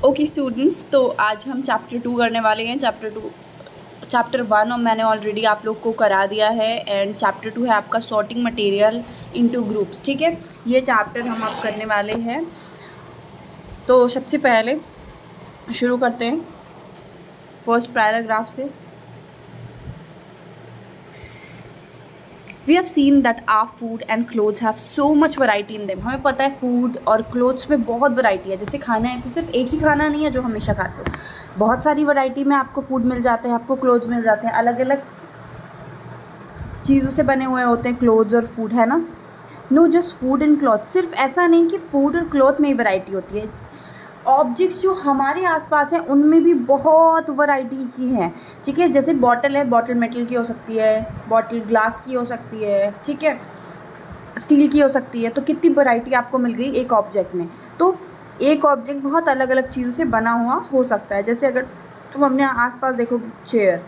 Okay students, तो आज हम चैप्टर 2 करने वाले हैं। चैप्टर 1 और मैंने ऑलरेडी आप लोग को करा दिया है एंड चैप्टर 2 है आपका सॉर्टिंग मटेरियल इनटू ग्रुप्स। ठीक है, ये चैप्टर हम आप करने वाले हैं। तो सबसे पहले शुरू करते हैं फर्स्ट पैराग्राफ से। We have seen that our food and clothes have so much variety in them. हमें पता है फूड और क्लोथ्स में बहुत वैरायटी है। जैसे खाना है तो सिर्फ एक ही खाना नहीं है जो हमेशा खाते हो, बहुत सारी वैरायटी में आपको फूड मिल जाते हैं, आपको क्लोथ्स मिल जाते हैं। अलग अलग चीज़ों से बने हुए होते हैं क्लोथ्स और फूड, है ना। Know just food and cloth, सिर्फ ऐसा नहीं कि फूड और क्लॉथ में ही वैरायटी होती है। ऑब्जेक्ट्स जो हमारे आसपास हैं उनमें भी बहुत वैरायटी ही है। ठीक है, जैसे बॉटल है, बॉटल मेटल की हो सकती है, बॉटल ग्लास की हो सकती है, ठीक है, स्टील की हो सकती है। तो कितनी वैरायटी आपको मिल गई एक ऑब्जेक्ट में। तो एक ऑब्जेक्ट बहुत अलग अलग चीज़ों से बना हुआ हो सकता है। जैसे अगर तुम अपने आसपास देखोगे, चेयर,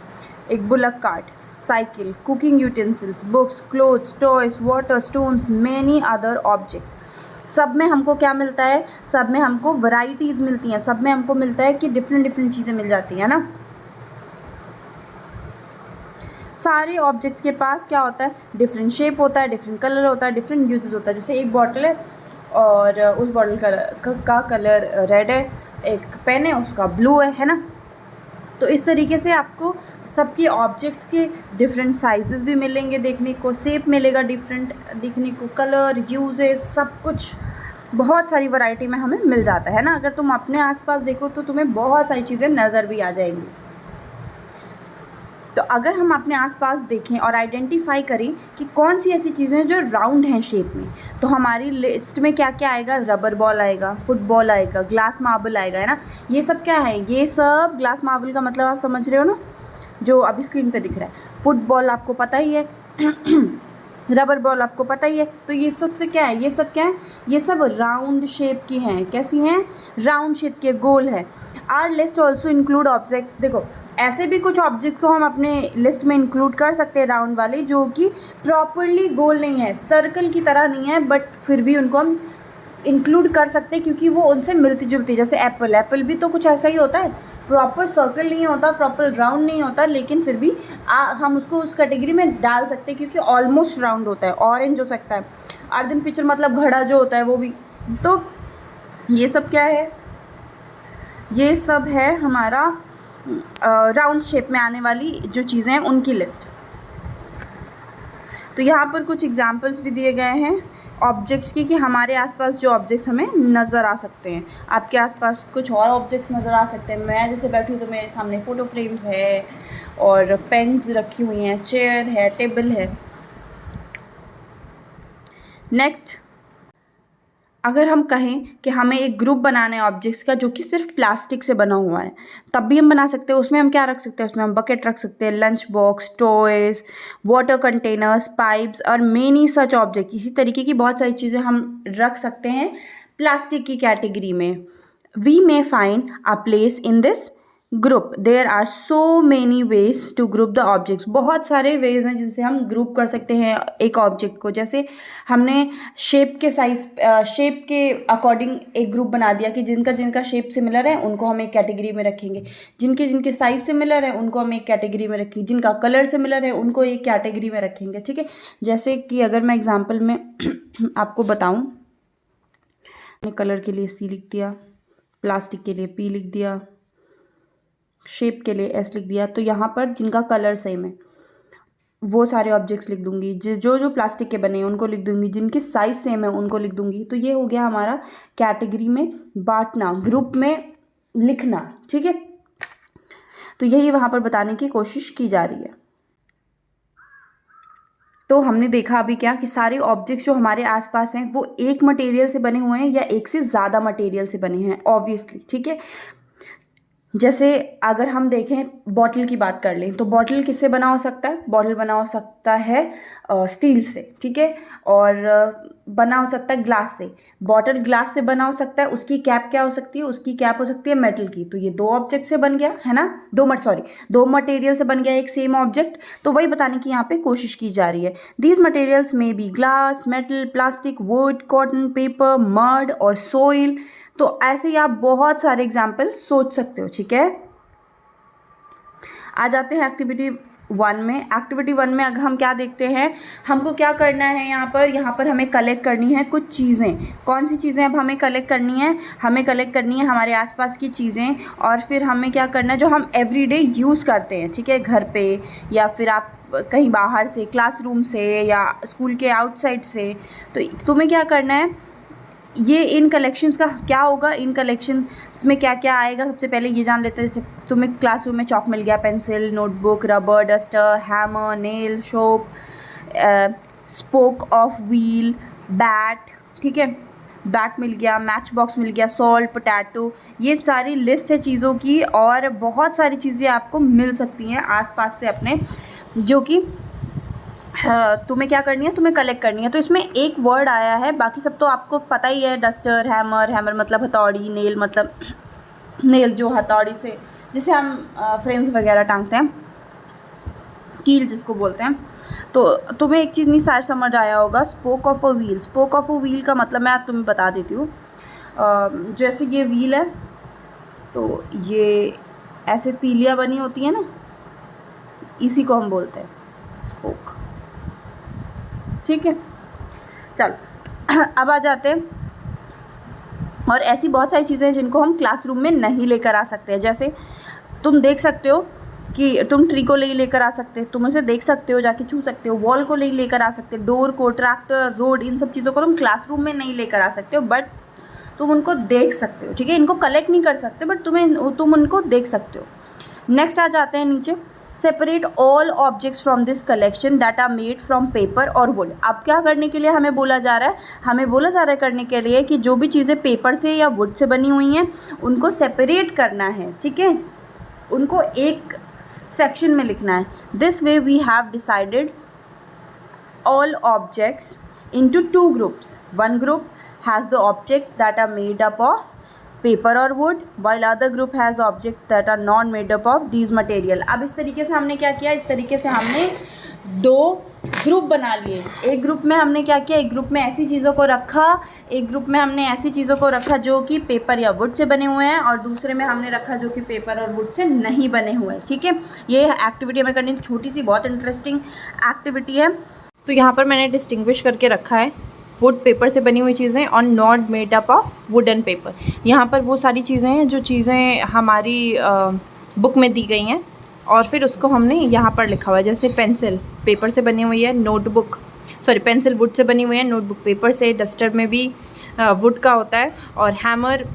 एक bullock cart, cycle, cooking utensils, books, clothes, toys, water, stones, many other objects, सब में हमको क्या मिलता है? सब में हमको वैरायटीज़ मिलती हैं। सब में हमको मिलता है कि डिफरेंट चीज़ें मिल जाती हैं ना। सारे ऑब्जेक्ट्स के पास क्या होता है? डिफरेंट शेप होता है, डिफरेंट कलर होता है, डिफरेंट यूजेस होता है। जैसे एक बॉटल है और उस बॉटल का कलर रेड है, एक पेन है उसका ब्लू है ना। तो इस तरीके से आपको सबके ऑब्जेक्ट के डिफरेंट साइजेस भी मिलेंगे देखने को, शेप मिलेगा डिफरेंट देखने को, कलर, यूजेस, सब कुछ बहुत सारी वैरायटी में हमें मिल जाता है ना। अगर तुम अपने आसपास देखो तो तुम्हें बहुत सारी चीज़ें नज़र भी आ जाएंगी। तो अगर हम अपने आसपास देखें और आइडेंटिफाई करें कि कौन सी ऐसी चीज़ें हैं जो राउंड हैं शेप में, तो हमारी लिस्ट में क्या क्या आएगा? रबर बॉल आएगा, फुटबॉल आएगा, ग्लास मार्बल आएगा, है ना। ये सब क्या है? ये सब ग्लास मार्बल का मतलब आप समझ रहे हो ना, जो अभी स्क्रीन पे दिख रहा है। फुटबॉल आपको पता ही है रबर बॉल आपको पता ही है। तो ये सब से क्या है? ये सब क्या है? ये सब राउंड शेप की हैं। कैसी हैं? राउंड शेप के, गोल है। Our list also include object. देखो, ऐसे भी कुछ ऑब्जेक्ट को हम अपने लिस्ट में इंक्लूड कर सकते हैं राउंड वाले, जो कि प्रॉपरली गोल नहीं है, सर्कल की तरह नहीं है, बट फिर भी उनको हम इंक्लूड कर सकते हैं क्योंकि वो उनसे मिलती जुलती। जैसे एप्पल भी तो कुछ ऐसा ही होता है, प्रॉपर सर्कल नहीं होता, प्रॉपर राउंड नहीं होता, लेकिन फिर भी हम उसको उस कैटेगरी में डाल सकते हैं क्योंकि ऑलमोस्ट राउंड होता है। ऑरेंज हो सकता है, अर्धन पिक्चर मतलब घड़ा जो होता है वो भी। तो ये सब क्या है? ये सब है हमारा राउंड शेप में आने वाली जो चीज़ें हैं उनकी लिस्ट। तो यहाँ पर कुछ एग्जाम्पल्स भी दिए गए हैं ऑब्जेक्ट्स की, कि हमारे आसपास जो ऑब्जेक्ट्स हमें नज़र आ सकते हैं। आपके आसपास कुछ और ऑब्जेक्ट्स नज़र आ सकते हैं। मैं जैसे बैठी हूँ तो मेरे सामने फ़ोटो फ्रेम्स है और पेन्स रखी हुई हैं, चेयर है, टेबल है। नेक्स्ट, अगर हम कहें कि हमें एक ग्रुप बनाना है ऑब्जेक्ट्स का जो कि सिर्फ प्लास्टिक से बना हुआ है, तब भी हम बना सकते हैं। उसमें हम क्या रख सकते हैं? उसमें हम बकेट रख सकते हैं, lunch box, toys, water containers, pipes और मेनी सच ऑब्जेक्ट। इसी तरीके की बहुत सारी चीज़ें हम रख सकते हैं प्लास्टिक की कैटेगरी में। We may find a place in this group. There are so many ways to group the objects. बहुत सारे वेज हैं जिनसे हम ग्रुप कर सकते हैं एक ऑब्जेक्ट को। जैसे हमने शेप के शेप के अकॉर्डिंग एक ग्रुप बना दिया कि जिनका जिनका शेप सिमिलर है उनको हम एक कैटेगरी में रखेंगे, जिनके जिनके साइज सिमिलर है उनको हम एक कैटेगरी में रखेंगे, जिनका कलर सिमिलर है उनको एक कैटेगरी में रखेंगे। ठीक है, जैसे कि अगर मैं एग्जाम्पल में आपको बताऊँ, कलर के लिए C लिख दिया, प्लास्टिक के लिए P लिख दिया, शेप के लिए S लिख दिया। तो यहाँ पर जिनका कलर सेम है वो सारे ऑब्जेक्ट्स लिख दूंगी, जो जो प्लास्टिक के बने हैं उनको लिख दूंगी, जिनकी साइज सेम है उनको लिख दूंगी। तो ये हो गया हमारा कैटेगरी में बांटना, ग्रुप में लिखना। ठीक है, तो यही वहाँ पर बताने की कोशिश की जा रही है। तो हमने देखा अभी क्या कि सारे ऑब्जेक्ट्स जो हमारे आसपास हैं वो एक मटेरियल से बने हुए हैं या एक से ज़्यादा मटेरियल से बने हैं, ऑब्वियसली। ठीक है, जैसे अगर हम देखें बॉटल की बात कर लें तो बॉटल किससे बना हो सकता है? बॉटल बना हो सकता है स्टील से, ठीक है, और बना हो सकता है ग्लास से। बॉटल ग्लास से बना हो सकता है, उसकी कैप क्या हो सकती है? उसकी कैप हो सकती है मेटल की। तो ये दो ऑब्जेक्ट से बन गया, है ना, दो मटेरियल से बन गया एक सेम ऑब्जेक्ट। तो वही बताने की यहाँ पे कोशिश की जा रही है। These materials may be glass, metal, plastic, would, cotton, paper, mud और सोइल। तो ऐसे ही आप बहुत सारे एग्जाम्पल सोच सकते हो, ठीक है। आ जाते हैं एक्टिविटी 1 में। एक्टिविटी 1 में अगर हम क्या देखते हैं, हमको क्या करना है यहाँ पर हमें कलेक्ट करनी है कुछ चीज़ें। कौन सी चीज़ें अब हमें कलेक्ट करनी है? हमें कलेक्ट करनी है हमारे आसपास की चीज़ें, और फिर हमें क्या करना है जो हम एवरीडे यूज़ करते हैं, ठीक है, घर पे या फिर आप कहीं बाहर से, क्लासरूम से या स्कूल के आउटसाइड से। तो तुम्हें क्या करना है, ये इन कलेक्शंस का क्या होगा, इन कलेक्शंस में क्या क्या आएगा। सबसे पहले ये जान लेते हैं, जैसे तुम्हें क्लासरूम में चॉक मिल गया, pencil, notebook, rubber, duster, hammer, nail, shop, spoke of wheel, bat, ठीक है, बैट मिल गया, मैच बॉक्स मिल गया, सॉल्ट, पोटैटो। ये सारी लिस्ट है चीज़ों की, और बहुत सारी चीज़ें आपको मिल सकती हैं आसपास से अपने, जो कि तुम्हें क्या करनी है, तुम्हें कलेक्ट करनी है। तो इसमें एक वर्ड आया है, बाकी सब तो आपको पता ही है, डस्टर, हैमर, हैमर मतलब हथौड़ी, नेल मतलब नेल जो हथौड़ी से जिसे हम फ्रेम्स वगैरह टांगते हैं, कील जिसको बोलते हैं। तो तुम्हें एक चीज़ नहीं सार समझ आया होगा, spoke of a wheel. Spoke of a wheel का मतलब मैं तुम्हें बता देती हूँ। जैसे ये व्हील है, तो ये ऐसे तीलियाँ बनी होती हैं ना, इसी को हम बोलते हैं स्पोक, ठीक है। चलो अब आ जाते हैं, और ऐसी बहुत सारी चीज़ें हैं जिनको हम क्लासरूम में नहीं लेकर आ सकते हैं। जैसे तुम देख सकते हो कि तुम ट्री को नहीं लेकर आ सकते, तुम उसे देख सकते हो, जाके छू सकते हो, वॉल को नहीं लेकर आ सकते, डोर को, ट्रैक्टर, रोड, इन सब चीज़ों को तुम क्लासरूम में नहीं लेकर आ सकते हो, बट तुम उनको देख सकते हो, ठीक है। इनको कलेक्ट नहीं कर सकते, बट तुम उनको देख सकते हो। नेक्स्ट आ जाते हैं नीचे, separate all objects from this collection that are made from paper और वुड। अब क्या करने के लिए हमें बोला जा रहा है, हमें बोला जा रहा है करने के लिए कि जो भी चीज़ें पेपर से या वुड से बनी हुई हैं उनको सेपरेट करना है, ठीक है, उनको एक सेक्शन में लिखना है। This way we have decided all objects into two groups. One group has the objects that are made up of paper or wood, while other group has objects that are not made up of these material. अब इस तरीके से हमने क्या किया, इस तरीके से हमने दो ग्रुप बना लिए। एक ग्रुप में हमने क्या किया, एक ग्रुप में ऐसी चीज़ों को रखा, एक ग्रुप में हमने ऐसी चीज़ों को रखा जो कि पेपर या वुड से बने हुए हैं, और दूसरे में हमने रखा जो कि पेपर और वुड से नहीं बने हुए हैं, ठीक है। ये एक्टिविटी हमें करनी, छोटी सी बहुत इंटरेस्टिंग एक्टिविटी है। तो यहाँ पर मैंने डिस्टिंग्विश करके रखा है वुड, पेपर से बनी हुई चीज़ें, और not made up of would and paper. यहाँ पर वो सारी चीज़ें हैं जो चीज़ें हमारी बुक में दी गई हैं, और फिर उसको हमने यहाँ पर लिखा हुआ है। जैसे पेंसिल पेपर से बनी हुई है, नोटबुक पेंसिल वुड से बनी हुई है, नोटबुक पेपर से, डस्टर में भी वुड का होता है, और हैमर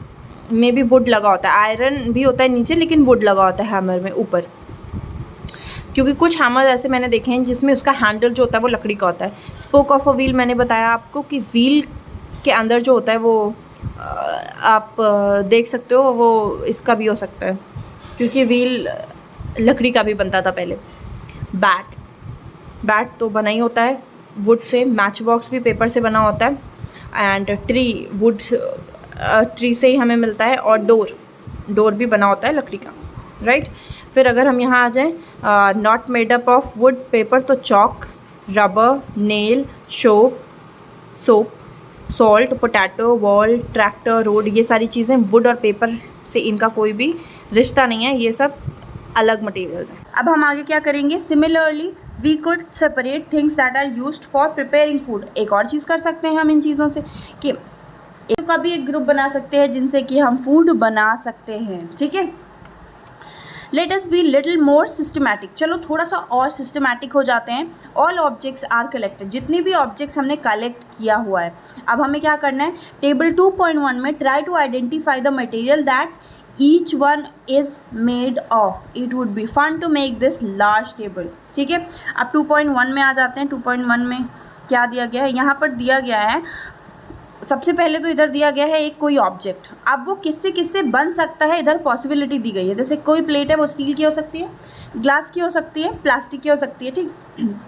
में भी वुड लगा होता है। आयरन भी होता है नीचे, लेकिन वुड लगा होता है हैमर में ऊपर, क्योंकि कुछ हैमर ऐसे मैंने देखे हैं जिसमें उसका हैंडल जो होता है वो लकड़ी का होता है। स्पोक ऑफ अ व्हील मैंने बताया आपको कि व्हील के अंदर जो होता है वो आप देख सकते हो, वो इसका भी हो सकता है, क्योंकि व्हील लकड़ी का भी बनता था पहले। बैट तो बना ही होता है वुड से। मैच बॉक्स भी पेपर से बना होता है, एंड ट्री से ही हमें मिलता है, और डोर भी बना होता है लकड़ी का, राइट। फिर अगर हम यहाँ आ जाएँ, not made up of wood, paper, तो chalk, rubber, nail, soap, salt, potato, wall, tractor, road, ये सारी चीज़ें वुड और पेपर से इनका कोई भी रिश्ता नहीं है, ये सब अलग मटेरियल्स हैं। अब हम आगे क्या करेंगे, similarly we could separate things that are used for preparing food. एक और चीज़ कर सकते हैं हम इन चीज़ों से कि एक का भी एक ग्रुप बना सकते हैं जिनसे कि हम फूड बना सकते हैं, ठीक है। Let us be little more systematic. चलो थोड़ा सा और सिस्टमैटिक हो जाते हैं। ऑल ऑब्जेक्ट्स आर कलेक्टेड, जितने भी ऑब्जेक्ट्स हमने कलेक्ट किया हुआ है। अब हमें क्या करना है, टेबल 2.1 में try to identify the material that each one is made of. It would be fun to make this large table, ठीक है। अब 2.1 में आ जाते हैं। 2.1 में क्या दिया गया है, यहाँ पर दिया गया है, सबसे पहले तो इधर दिया गया है एक कोई ऑब्जेक्ट। अब वो किससे किससे बन सकता है, इधर पॉसिबिलिटी दी गई है। जैसे कोई प्लेट है वो स्टील की हो सकती है, ग्लास की हो सकती है, प्लास्टिक की हो सकती है, ठीक।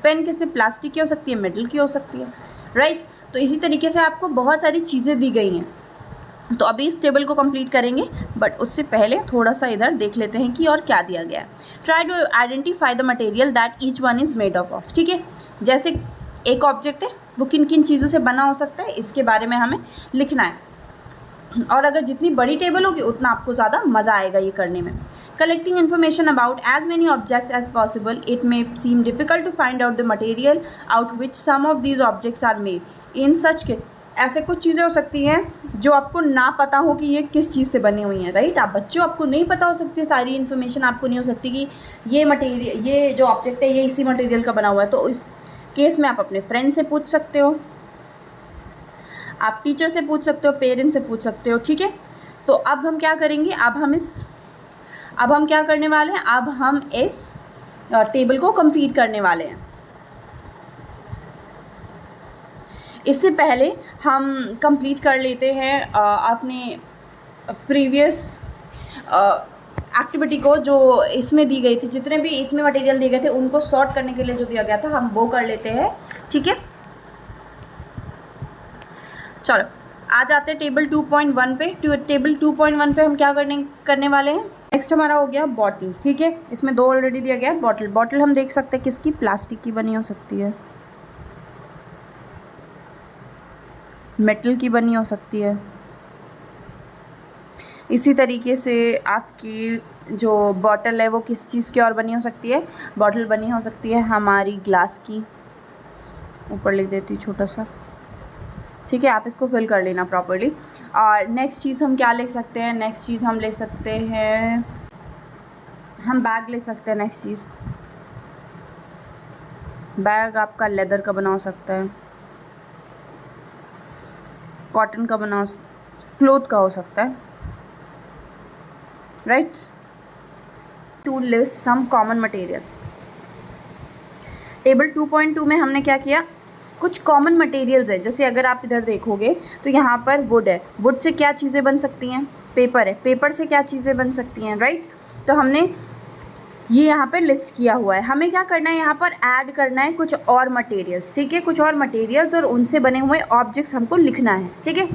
पेन किससे, प्लास्टिक की हो सकती है, मेटल की हो सकती है, राइट। तो इसी तरीके से आपको बहुत सारी चीज़ें दी गई हैं। तो अभी इस टेबल को कंप्लीट करेंगे, बट उससे पहले थोड़ा सा इधर देख लेते हैं कि और क्या दिया गया है। Try to identify the material that each one is made up of, ठीक है। जैसे एक ऑब्जेक्ट है, वो किन किन चीज़ों से बना हो सकता है, इसके बारे में हमें लिखना है। और अगर जितनी बड़ी टेबल होगी उतना आपको ज़्यादा मज़ा आएगा ये करने में। Collecting information about as many objects as possible, it may seem difficult to find out the material out which some of these objects are made. In such case, ऐसे कुछ चीज़ें हो सकती हैं जो आपको ना पता हो कि ये किस चीज़ से बनी हुई हैं, राइट। आप बच्चों, आपको नहीं पता हो सकती है सारी इन्फॉर्मेशन, आपको नहीं हो सकती कि ये मटेरियल, ये जो ऑब्जेक्ट है ये इसी मटेरियल का बना हुआ है। तो इस केस में आप अपने फ्रेंड से पूछ सकते हो, आप टीचर से पूछ सकते हो, पेरेंट्स से पूछ सकते हो, ठीक है। तो अब हम क्या करेंगे, अब हम क्या करने वाले हैं, अब हम इस टेबल को कंप्लीट करने वाले हैं। इससे पहले हम कंप्लीट कर लेते हैं अपने प्रीवियस एक्टिविटी को जो इसमें दी गई थी, जितने भी इसमें मटेरियल दिए गए थे उनको सॉर्ट करने के लिए जो दिया गया था हम वो कर लेते हैं, ठीक है। चलो आ जाते हैं टेबल 2.1 पे। टेबल 2.1 पे हम क्या करने वाले हैं। नेक्स्ट हमारा हो गया बॉटल, ठीक है। इसमें 2 ऑलरेडी दिया गया है। बॉटल हम देख सकते हैं किसकी, प्लास्टिक की बनी हो सकती है, मेटल की बनी हो सकती है। इसी तरीके से आपकी जो बॉटल है वो किस चीज़ की और बनी हो सकती है, बॉटल बनी हो सकती है हमारी ग्लास की। ऊपर लिख देती हूँ छोटा सा, ठीक है। आप इसको फिल कर लेना प्रॉपर्ली। और नेक्स्ट चीज़ हम क्या ले सकते हैं, नेक्स्ट चीज़ हम ले सकते हैं, हम बैग ले सकते हैं। नेक्स्ट चीज़, बैग आपका लेदर का बना हो सकता है, कॉटन का बना, क्लोथ का हो सकता है, right. To list some common materials. Table 2.2 में हमने क्या किया, कुछ कॉमन मटेरियल्स है। जैसे अगर आप इधर देखोगे तो यहाँ पर वुड है, वुड से क्या चीज़ें बन सकती हैं, पेपर है, पेपर से क्या चीज़ें बन सकती हैं, राइट। तो हमने ये यहाँ पर लिस्ट किया हुआ है। हमें क्या करना है, यहाँ पर ऐड करना है कुछ और मटेरियल्स, ठीक है। कुछ और मटेरियल्स और उनसे बने हुए ऑब्जेक्ट्स हमको लिखना है, ठीक है।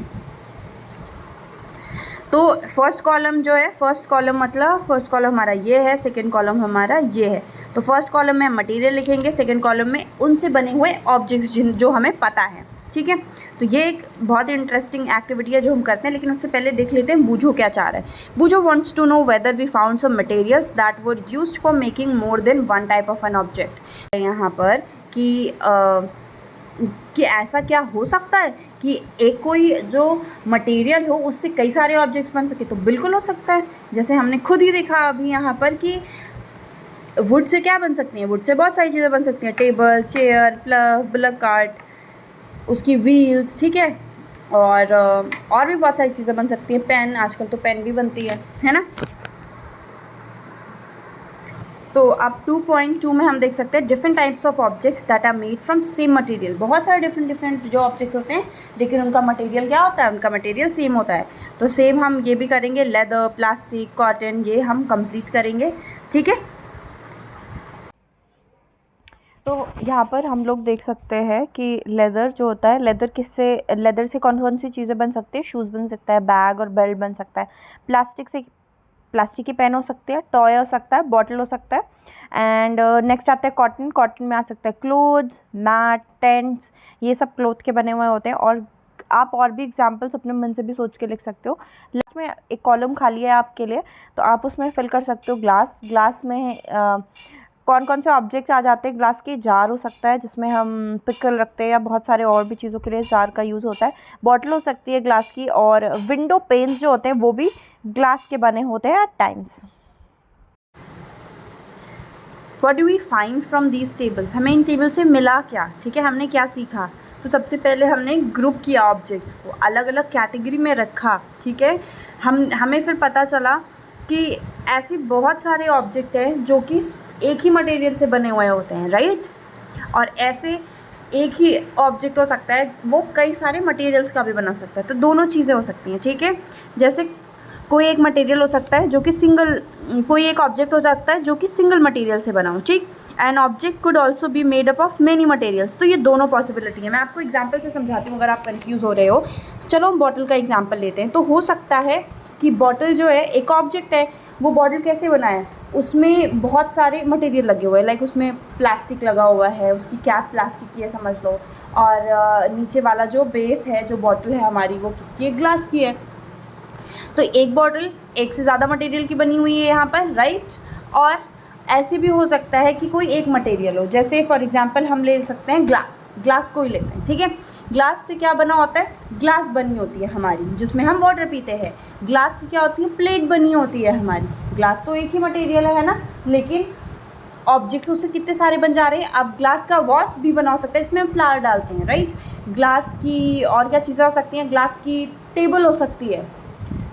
तो फर्स्ट कॉलम जो है, फर्स्ट कॉलम मतलब फर्स्ट कॉलम हमारा ये है, सेकंड कॉलम हमारा ये है। तो फर्स्ट कॉलम में हम मटेरियल लिखेंगे, सेकंड कॉलम में उनसे बने हुए ऑब्जेक्ट्स जो हमें पता है, ठीक है। तो ये एक बहुत ही इंटरेस्टिंग एक्टिविटी है जो हम करते हैं। लेकिन उससे पहले देख लेते हैं बूझो क्या चाह रहा है। Boojho wants to know whether we found some materials that were used for making more than one type of an object. यहाँ पर कि ऐसा क्या हो सकता है कि एक कोई जो मटेरियल हो उससे कई सारे ऑब्जेक्ट्स बन सके। तो बिल्कुल हो सकता है। जैसे हमने खुद ही देखा अभी यहाँ पर कि वुड से क्या बन सकती हैं, वुड से बहुत सारी चीज़ें बन सकती हैं, टेबल, चेयर, प्लग कार्ट, उसकी व्हील्स, ठीक है। और भी बहुत सारी चीज़ें बन सकती हैं, पेन, आजकल तो पेन भी बनती है ना। तो अब 2.2 में हम देख सकते हैं different types of objects that are made from same material. बहुत सारे डिफरेंट जो ऑब्जेक्ट्स होते हैं, लेकिन उनका मटेरियल क्या होता है, उनका मटेरियल सेम होता है। तो सेम हम ये भी करेंगे, लेदर, प्लास्टिक, कॉटन, ये हम कंप्लीट करेंगे, ठीक है। तो यहाँ पर हम लोग देख सकते हैं कि लेदर जो होता है, लेदर से कौन कौन सी चीज़ें बन सकती है, शूज़ बन सकता है, बैग और बेल्ट बन सकता है। प्लास्टिक की पेन हो सकती है, टॉय हो सकता है, बॉटल हो सकता है। एंड नेक्स्ट आता है कॉटन में आ सकता है क्लोथ्स, मैट, टेंट्स, ये सब क्लोथ के बने हुए होते हैं। और आप और भी एग्जांपल्स अपने मन से भी सोच के लिख सकते हो। लास्ट में एक कॉलम खाली है आपके लिए, तो आप उसमें फिल कर सकते हो ग्लास में कौन कौन से ऑब्जेक्ट आ जाते हैं। ग्लास के जार हो सकता है जिसमें हम पिकल रखते हैं, या बहुत सारे और भी चीज़ों के लिए जार का यूज़ होता है। बॉटल हो सकती है ग्लास की, और विंडो पेन्स जो होते हैं वो भी ग्लास के बने होते हैं at times. What do we find from these tables. हमें इन टेबल से मिला क्या, ठीक है, हमने क्या सीखा। तो सबसे पहले हमने ग्रुप किया ऑब्जेक्ट्स को, अलग अलग कैटेगरी में रखा, ठीक है। हमें फिर पता चला कि ऐसे बहुत सारे ऑब्जेक्ट हैं जो कि एक ही मटेरियल से बने हुए होते हैं, राइट। और ऐसे एक ही ऑब्जेक्ट हो सकता है वो कई सारे मटेरियल्स का भी बना सकता है। तो दोनों चीज़ें हो सकती हैं, ठीक है। जैसे कोई एक मटेरियल हो सकता है जो कि कोई एक ऑब्जेक्ट हो सकता है जो कि सिंगल मटेरियल से बना हो, ठीक। An object could also be made up of many materials. तो ये दोनों पॉसिबिलिटी है। मैं आपको एग्जाम्पल से समझाती हूँ अगर आप कन्फ्यूज़ हो रहे हो। चलो हम बॉटल का एग्जाम्पल लेते हैं। तो हो सकता है कि बॉटल जो है एक ऑब्जेक्ट है, वो बॉटल कैसे बना है, उसमें बहुत सारे मटेरियल लगे हुए हैं। लाइक उसमें प्लास्टिक लगा हुआ है, उसकी कैप प्लास्टिक की है समझ लो, और नीचे वाला जो बेस है, जो बॉटल है हमारी, वो किसकी है, ग्लास की है। तो एक बॉटल एक से ज़्यादा मटेरियल की बनी हुई है यहाँ पर, राइट। और ऐसे भी हो सकता है कि कोई एक मटेरियल हो, जैसे फॉर एग्जांपल हम ले सकते हैं ग्लास को ही लेते हैं, ठीक है। ग्लास से क्या बना होता है, ग्लास बनी होती है हमारी जिसमें हम वाटर पीते हैं। ग्लास की क्या होती है, प्लेट बनी होती है हमारी। ग्लास तो एक ही मटेरियल है ना, लेकिन ऑब्जेक्ट उससे कितने सारे बन जा रहे हैं। अब ग्लास का वॉस भी बना हो सकता है, इसमें हम फ्लावर डालते हैं, राइट। ग्लास की और क्या चीज़ें हो सकती हैं, ग्लास की टेबल हो सकती है,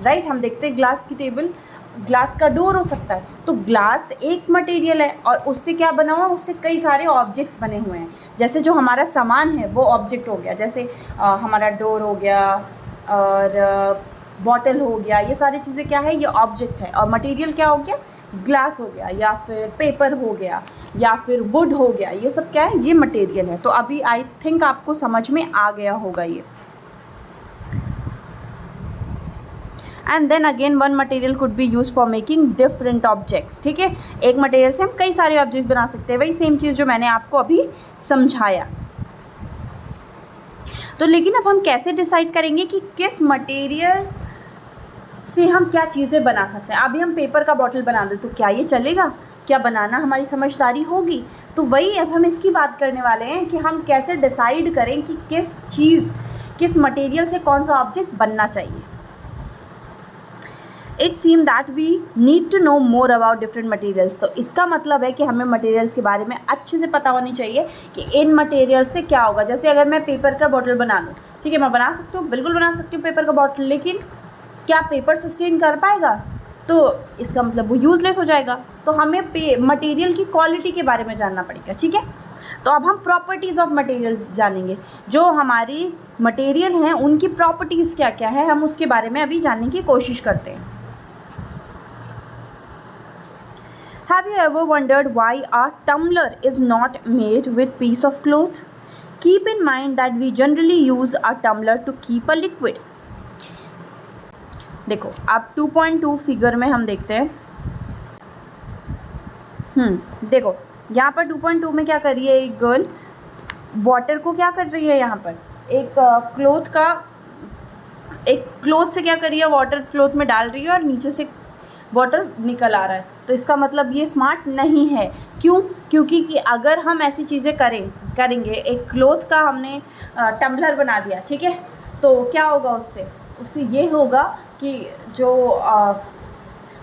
राइट। हम देखते हैं ग्लास की टेबल, ग्लास का डोर हो सकता है। तो ग्लास एक मटेरियल है और उससे क्या बना हुआ, उससे कई सारे ऑब्जेक्ट्स बने हुए हैं। जैसे जो हमारा सामान है वो ऑब्जेक्ट हो गया, जैसे हमारा डोर हो गया और बॉटल हो गया, ये सारी चीज़ें क्या है, ये ऑब्जेक्ट है। और मटेरियल क्या हो गया, ग्लास हो गया या फिर पेपर हो गया या फिर वुड हो गया, ये सब क्या है, ये मटेरियल है। तो अभी आई थिंक आपको समझ में आ गया होगा ये। And then again one material could be use for making different objects, ठीक है। एक मटेरियल से हम कई सारे ऑब्जेक्ट्स बना सकते हैं, वही सेम चीज़ जो मैंने आपको अभी समझाया। तो लेकिन अब हम कैसे डिसाइड करेंगे कि किस मटेरियल से हम क्या चीज़ें बना सकते हैं। अभी हम पेपर का बॉटल बना दें तो क्या ये चलेगा, क्या बनाना हमारी समझदारी होगी। तो वही अब हम इसकी बात करने वाले हैं कि हम कैसे डिसाइड करें कि किस चीज़, किस मटेरियल से कौन सा ऑब्जेक्ट बनना चाहिए। It seem that we need to know more about different materials. तो इसका मतलब है कि हमें मटेरियल्स के बारे में अच्छे से पता होनी चाहिए कि इन मटेरियल से क्या होगा। जैसे अगर मैं पेपर का बॉटल बना दूँ, ठीक है, मैं बना सकती हूँ, बिल्कुल बना सकती हूँ पेपर का बॉटल, लेकिन क्या पेपर सस्टेन कर पाएगा, तो इसका मतलब वो यूज़लेस हो जाएगा। तो हमें मटेरियल की क्वालिटी के बारे में जानना पड़ेगा, ठीक है। तो अब हम प्रॉपर्टीज़ ऑफ मटेरियल जानेंगे, जो हमारी मटेरियल हैं उनकी प्रॉपर्टीज़ क्या क्या है, हम उसके बारे में अभी जानने की कोशिश करते हैं। Have you ever wondered why a tumbler is not made with piece of cloth? Keep in mind that we generally use a tumbler to keep a liquid. देखो अब 2.2 फिगर में हम देखते हैं। देखो यहाँ पर 2.2 में क्या कर रही है एक गर्ल, वाटर को क्या कर रही है, यहाँ पर एक क्लोथ से क्या कर रही है, वाटर क्लोथ में डाल रही है और नीचे से वाटर निकल आ रहा है। तो इसका मतलब ये स्मार्ट नहीं है। क्यों? क्योंकि कि अगर हम ऐसी चीज़ें करेंगे, एक क्लोथ का हमने टम्बलर बना दिया, ठीक है, तो क्या होगा उससे ये होगा कि जो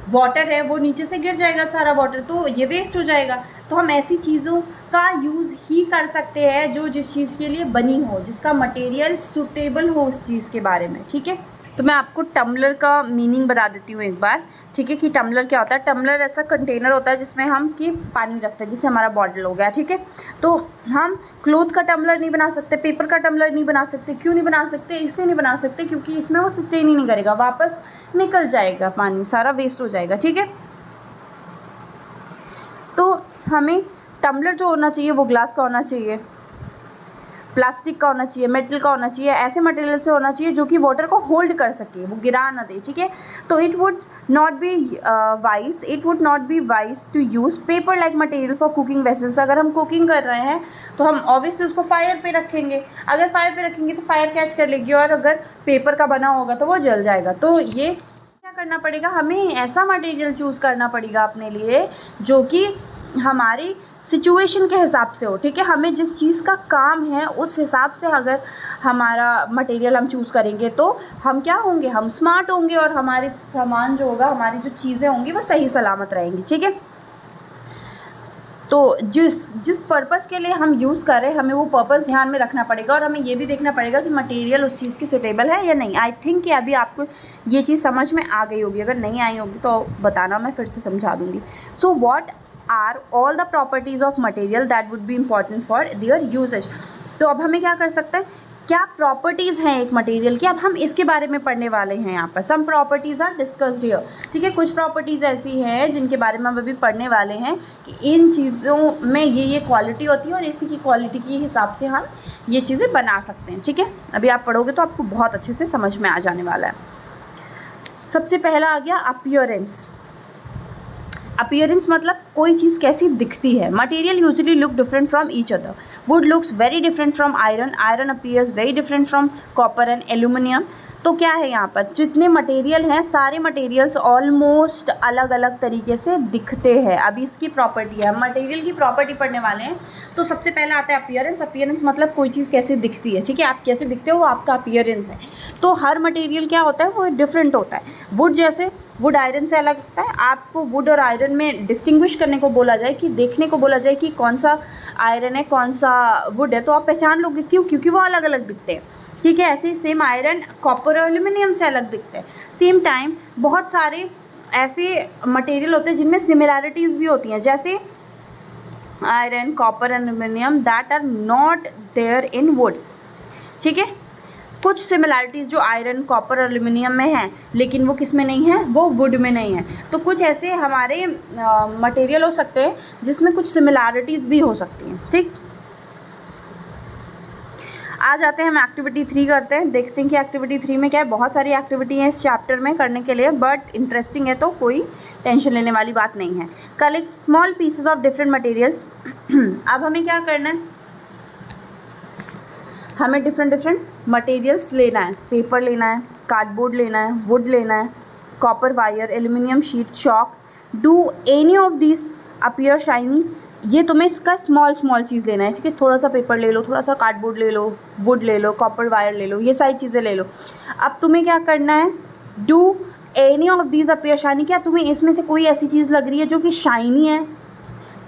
वाटर है वो नीचे से गिर जाएगा सारा वाटर, तो ये वेस्ट हो जाएगा। तो हम ऐसी चीज़ों का यूज़ ही कर सकते हैं जो जिस चीज़ के लिए बनी हो, जिसका मटेरियल सूटेबल हो उस चीज़ के बारे में, ठीक है। तो मैं आपको टम्बलर का मीनिंग बता देती हूँ एक बार, ठीक है, कि टम्बलर क्या होता है। टम्बलर ऐसा कंटेनर होता है जिसमें हम पानी रखते हैं, जिससे हमारा बॉटल हो गया, ठीक है। तो हम क्लोथ का टम्बलर नहीं बना सकते, पेपर का टम्बलर नहीं बना सकते। क्यों नहीं बना सकते? इसलिए नहीं बना सकते क्योंकि इसमें वो सस्टेन ही नहीं करेगा, वापस निकल जाएगा, पानी सारा वेस्ट हो जाएगा, ठीक है। तो हमें टम्बलर जो होना चाहिए वो ग्लास का होना चाहिए, प्लास्टिक का होना चाहिए, मेटल का होना चाहिए, ऐसे मटेरियल से होना चाहिए जो कि वाटर को होल्ड कर सके, वो गिरा ना दे, ठीक है। तो it would not be wise to use paper like material for cooking vessels. अगर हम कुकिंग कर रहे हैं तो हम ऑब्वियसली उसको फायर पे रखेंगे। अगर फायर पे रखेंगे तो फायर कैच कर लेगी, और अगर पेपर का बना होगा तो वो जल जाएगा। तो ये क्या करना पड़ेगा, हमें ऐसा मटेरियल चूज़ करना पड़ेगा अपने लिए जो कि हमारी सिचुएशन के हिसाब से हो, ठीक है। हमें जिस चीज़ का काम है उस हिसाब से अगर हमारा मटेरियल हम चूज़ करेंगे तो हम क्या होंगे, हम स्मार्ट होंगे, और हमारे सामान जो होगा, हमारी जो चीज़ें होंगी वो सही सलामत रहेंगी, ठीक है। तो जिस पर्पज़ के लिए हम यूज़ कर रहे हैं हमें वो पर्पज़ ध्यान में रखना पड़ेगा, और हमें ये भी देखना पड़ेगा कि मटेरियल उस चीज़ की सूटेबल है या नहीं। आई थिंक कि अभी आपको ये चीज़ समझ में आ गई होगी, अगर नहीं आई होगी तो बताना, मैं फिर से समझा दूँगी। So what are all the properties of material that would be important for their usage। तो अब हमें क्या कर सकते हैं, क्या प्रॉपर्टीज़ हैं एक मटेरियल की, अब हम इसके बारे में पढ़ने वाले हैं यहाँ पर। सम प्रॉपर्टीज़ आर डिस्कस्ड हियर, ठीक है। कुछ प्रॉपर्टीज़ ऐसी हैं जिनके बारे में हम अभी पढ़ने वाले हैं कि इन चीज़ों में ये क्वालिटी होती है और इसी की क्वालिटी के हिसाब से हम ये चीज़ें बना सकते हैं, ठीक है। अभी आप पढ़ोगे तो आपको बहुत अच्छे से समझ में आ जाने वाला है। सबसे पहला आ गया अपीयरेंस। अपीयरेंस मतलब कोई चीज़ कैसी दिखती है। Material usually look different from each other. Would looks very different from iron, iron appears very different from copper and aluminium. तो क्या है यहाँ पर जितने मटेरियल हैं सारे मटेरियल्स ऑलमोस्ट अलग अलग तरीके से दिखते हैं। अभी इसकी प्रॉपर्टी है, मटेरियल की प्रॉपर्टी पढ़ने वाले हैं। तो सबसे पहले आता है अपीयरेंस। अपीयरेंस मतलब कोई चीज़ कैसे दिखती है, ठीक है, आप कैसे दिखते हो वो आपका अपीयरेंस है। तो हर मटेरियल क्या होता है वो डिफरेंट होता है। वुड जैसे वुड आयरन से अलग होता है। आपको वुड और आयरन में डिस्टिंग्विश करने को बोला जाए, कि देखने को बोला जाए कि कौन सा आयरन है कौन सा वुड है, तो आप पहचान लोगे। क्यों? क्योंकि वो अलग अलग दिखते हैं, ठीक है। ऐसे ही सेम आयरन कॉपर और एल्यूमिनियम से अलग दिखते हैं। सेम टाइम बहुत सारे ऐसे मटेरियल होते हैं जिनमें सिमिलैरिटीज़ भी होती हैं, जैसे iron copper and aluminium that are not there in wood, ठीक है। कुछ सिमिलैरिटीज़ जो आयरन कॉपर और एल्यूमिनियम में हैं लेकिन वो किस में नहीं है, वो वुड में नहीं है। तो कुछ ऐसे हमारे मटेरियल हो सकते हैं जिसमें कुछ सिमिलैरिटीज़ भी हो सकती हैं, ठीक। आ जाते हैं हम एक्टिविटी 3 करते हैं, देखते हैं कि एक्टिविटी 3 में क्या है। बहुत सारी एक्टिविटी हैं इस चैप्टर में करने के लिए, बट इंटरेस्टिंग है तो कोई टेंशन लेने वाली बात नहीं है। Collect small pieces of different materials. अब हमें क्या करना है, हमें डिफरेंट मटेरियल्स लेना है। पेपर लेना है, कार्डबोर्ड लेना है, वुड लेना है, copper wire, aluminium sheet, chalk. Do any of this appear shiny. ये तुम्हें इसका स्मॉल चीज़ लेना है, ठीक है। थोड़ा सा पेपर ले लो, थोड़ा सा कार्डबोर्ड ले लो, वुड ले लो, कॉपर वायर ले लो, ये सारी चीज़ें ले लो। अब तुम्हें क्या करना है, do any of these appear shiny. क्या तुम्हें इसमें से कोई ऐसी चीज़ लग रही है जो कि शाइनी है,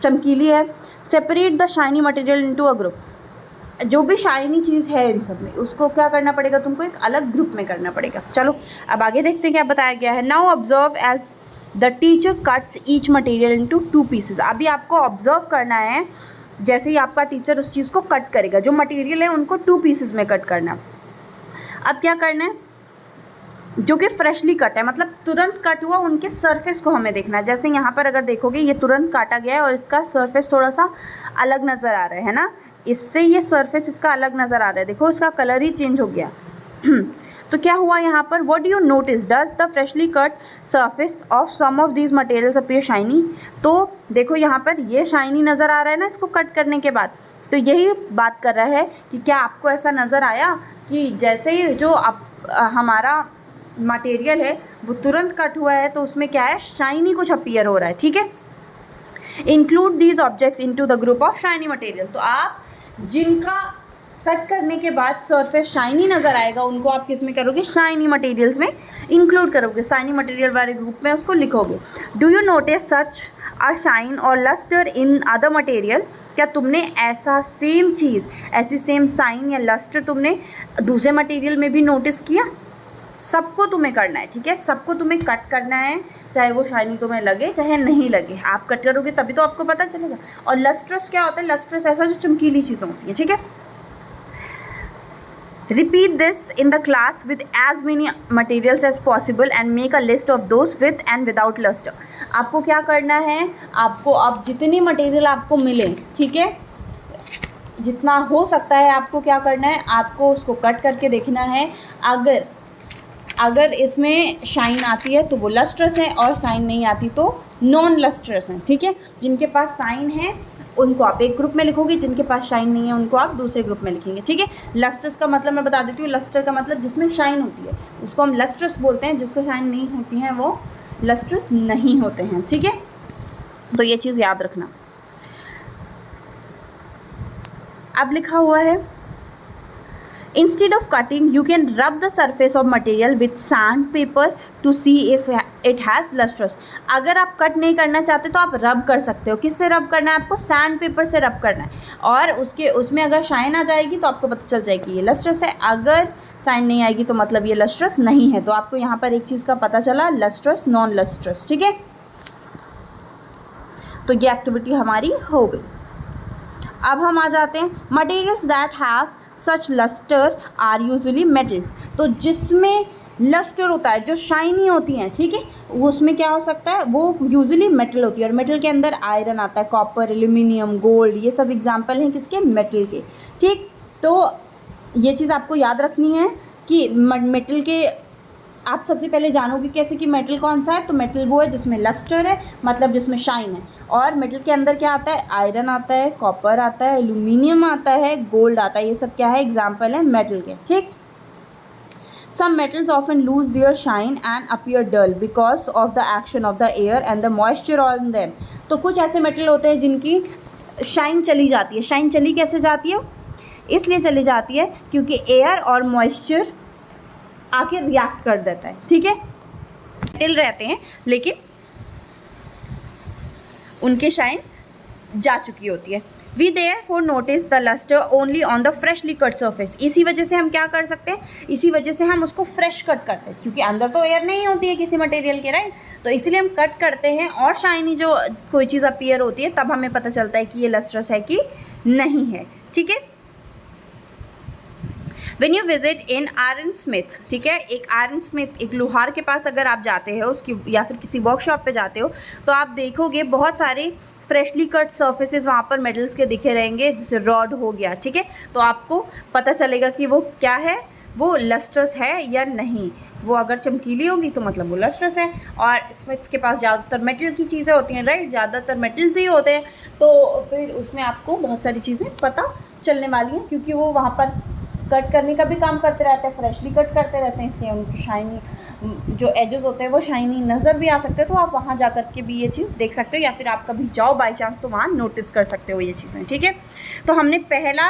चमकीली है। Separate the shiny material into a group. जो भी शाइनी चीज़ है इन सब में, उसको क्या करना पड़ेगा, तुमको एक अलग ग्रुप में करना पड़ेगा। चलो अब आगे देखते हैं क्या बताया गया है। Now observe as the teacher cuts each material into 2 pieces. अभी आपको ऑब्जर्व करना है जैसे ही आपका टीचर उस चीज़ को कट करेगा, जो मटेरियल है उनको 2 पीसेस में कट करना है। अब क्या करना है, जो कि फ्रेशली कट है, मतलब तुरंत कट हुआ, उनके सरफेस को हमें देखना है। जैसे यहाँ पर अगर देखोगे ये तुरंत काटा गया है और इसका सरफेस थोड़ा सा अलग नज़र आ रहा है ना, इससे ये सरफेस इसका अलग नज़र आ रहा है। देखो इसका कलर ही चेंज हो गया। तो क्या हुआ यहाँ पर, what do you notice, does the freshly cut surface of some of these materials appear shiny. तो देखो यहाँ पर ये शाइनी नज़र आ रहा है ना इसको कट करने के बाद। तो यही बात कर रहा है कि क्या आपको ऐसा नज़र आया कि जैसे ही जो हमारा मटेरियल है वो तुरंत कट हुआ है तो उसमें क्या है, शाइनी कुछ अपीयर हो रहा है, ठीक है। Include these objects into the group of shiny material. तो आप जिनका कट करने के बाद सरफेस शाइनी नज़र आएगा उनको आप किस में करोगे, शाइनी मटेरियल्स में इंक्लूड करोगे, शाइनी मटेरियल वाले ग्रुप में उसको लिखोगे। Do you notice such a shine और लस्टर इन अदर मटेरियल। क्या तुमने ऐसा सेम चीज़, ऐसी सेम शाइन या लस्टर तुमने दूसरे मटेरियल में भी नोटिस किया। सबको तुम्हें करना है, ठीक है, सबको तुम्हें कट करना है, चाहे वो शाइनी तुम्हें लगे चाहे नहीं लगे, आप कट करोगे तभी तो आपको पता चलेगा। और लस्ट्रस क्या होता है, लस्ट्रस ऐसा जो चमकीली चीज़ें होती हैं, ठीक है। Repeat this in the class with as many materials as possible and make a list of those with and without luster। आपको क्या करना है, आपको अब जितनी मटेरियल आपको मिले, ठीक है, जितना हो सकता है आपको क्या करना है, आपको उसको कट करके देखना है। अगर इसमें शाइन आती है तो वो लस्ट्रस है और शाइन नहीं आती तो नॉन लस्ट्रस हैं, ठीक है। जिनके पास शाइन है उनको आप एक ग्रुप में लिखोगे, जिनके पास शाइन नहीं है उनको आप दूसरे ग्रुप में लिखेंगे, ठीक है। लस्ट्रस का मतलब मैं बता देती हूँ, लस्टर का मतलब जिसमें शाइन होती है उसको हम लस्ट्रस बोलते हैं, जिसको शाइन नहीं होती हैं वो लस्ट्रस नहीं होते हैं, ठीक है। तो ये चीज़ याद रखना। अब लिखा हुआ है instead of cutting you can rub the surface of material with sandpaper to see if it has lustrous। अगर आप कट नहीं करना चाहते तो आप रब कर सकते हो। किससे रब करना है, आपको सैंड पेपर से रब करना है, और उसमें अगर शाइन आ जाएगी तो आपको पता चल जाएगी ये लस्ट्रस है। अगर शाइन नहीं आएगी तो मतलब ये लस्ट्रस नहीं है। तो आपको यहाँ पर एक चीज़ का पता चला, लस्ट्रस नॉन लस्ट्रस, ठीक है। तो ये एक्टिविटी हमारी हो गई। अब हम आ जाते हैं materials that have such lustre are usually metals. तो जिसमें लस्टर होता है, जो शाइनी होती हैं, ठीक है, उसमें क्या हो सकता है, वो यूजुअली मेटल होती है। और मेटल के अंदर आयरन आता है, कॉपर, एल्यूमिनियम, गोल्ड, ये सब एग्जांपल हैं किसके, मेटल के, ठीक। तो ये चीज़ आपको याद रखनी है कि मेटल के आप सबसे पहले जानोगे कैसे कि मेटल कौन सा है। तो मेटल वो है जिसमें लस्टर है, मतलब जिसमें शाइन है। और मेटल के अंदर क्या आता है, आयरन आता है, कॉपर आता है, एल्यूमिनियम आता है, गोल्ड आता है, ये सब क्या है, एग्जाम्पल है मेटल के, ठीक। Some metals often lose their shine and appear dull because of the action of the air and the moisture on them. तो कुछ ऐसे मेटल होते हैं जिनकी शाइन चली जाती है. शाइन चली कैसे जाती है? इसलिए चली जाती है क्योंकि एयर और मॉइस्चर आके रिएक्ट कर देता है. ठीक है, मेटल रहते हैं लेकिन उनकी शाइन जा चुकी होती है. We therefore notice the luster only on the freshly cut surface. इसी वजह से हम क्या कर सकते हैं, इसी वजह से हम उसको फ्रेश कट करते हैं क्योंकि अंदर तो एयर नहीं होती है किसी मटेरियल के, राइट. तो इसीलिए हम कट करते हैं और शाइनी जो कोई चीज़ अपीयर होती है तब हमें पता चलता है कि ये लस्ट्रस है कि नहीं है. ठीक है. When you visit in iron Smith, ठीक है, एक आयरन स्मिथ, एक लोहार के पास अगर आप जाते हो उसकी या फिर किसी वर्कशॉप पे जाते हो तो आप देखोगे बहुत सारे फ्रेशली कट सर्फेसेस वहाँ पर मेटल्स के दिखे रहेंगे, जैसे रॉड हो गया. ठीक है, तो आपको पता चलेगा कि वो क्या है, वो लस्ट्रस है या नहीं. वो अगर चमकीली होगी तो मतलब वो लस्ट्रस है. और स्मिथ्स के पास ज़्यादातर मेटल की चीज़ें होती हैं, राइट, ज़्यादातर मेटल्स ही होते हैं. तो फिर उसमें आपको बहुत सारी चीज़ें पता चलने वाली हैं क्योंकि वो वहाँ पर कट करने का भी काम करते रहते हैं, फ्रेशली कट करते रहते हैं, इसलिए उनकी शाइनी जो एजेस होते हैं वो शाइनी नज़र भी आ सकते हैं. तो आप वहाँ जा कर के भी ये चीज़ देख सकते हो या फिर आप कभी जाओ बाई चांस तो वहाँ नोटिस कर सकते हो ये चीज़ें. ठीक है, तो हमने पहला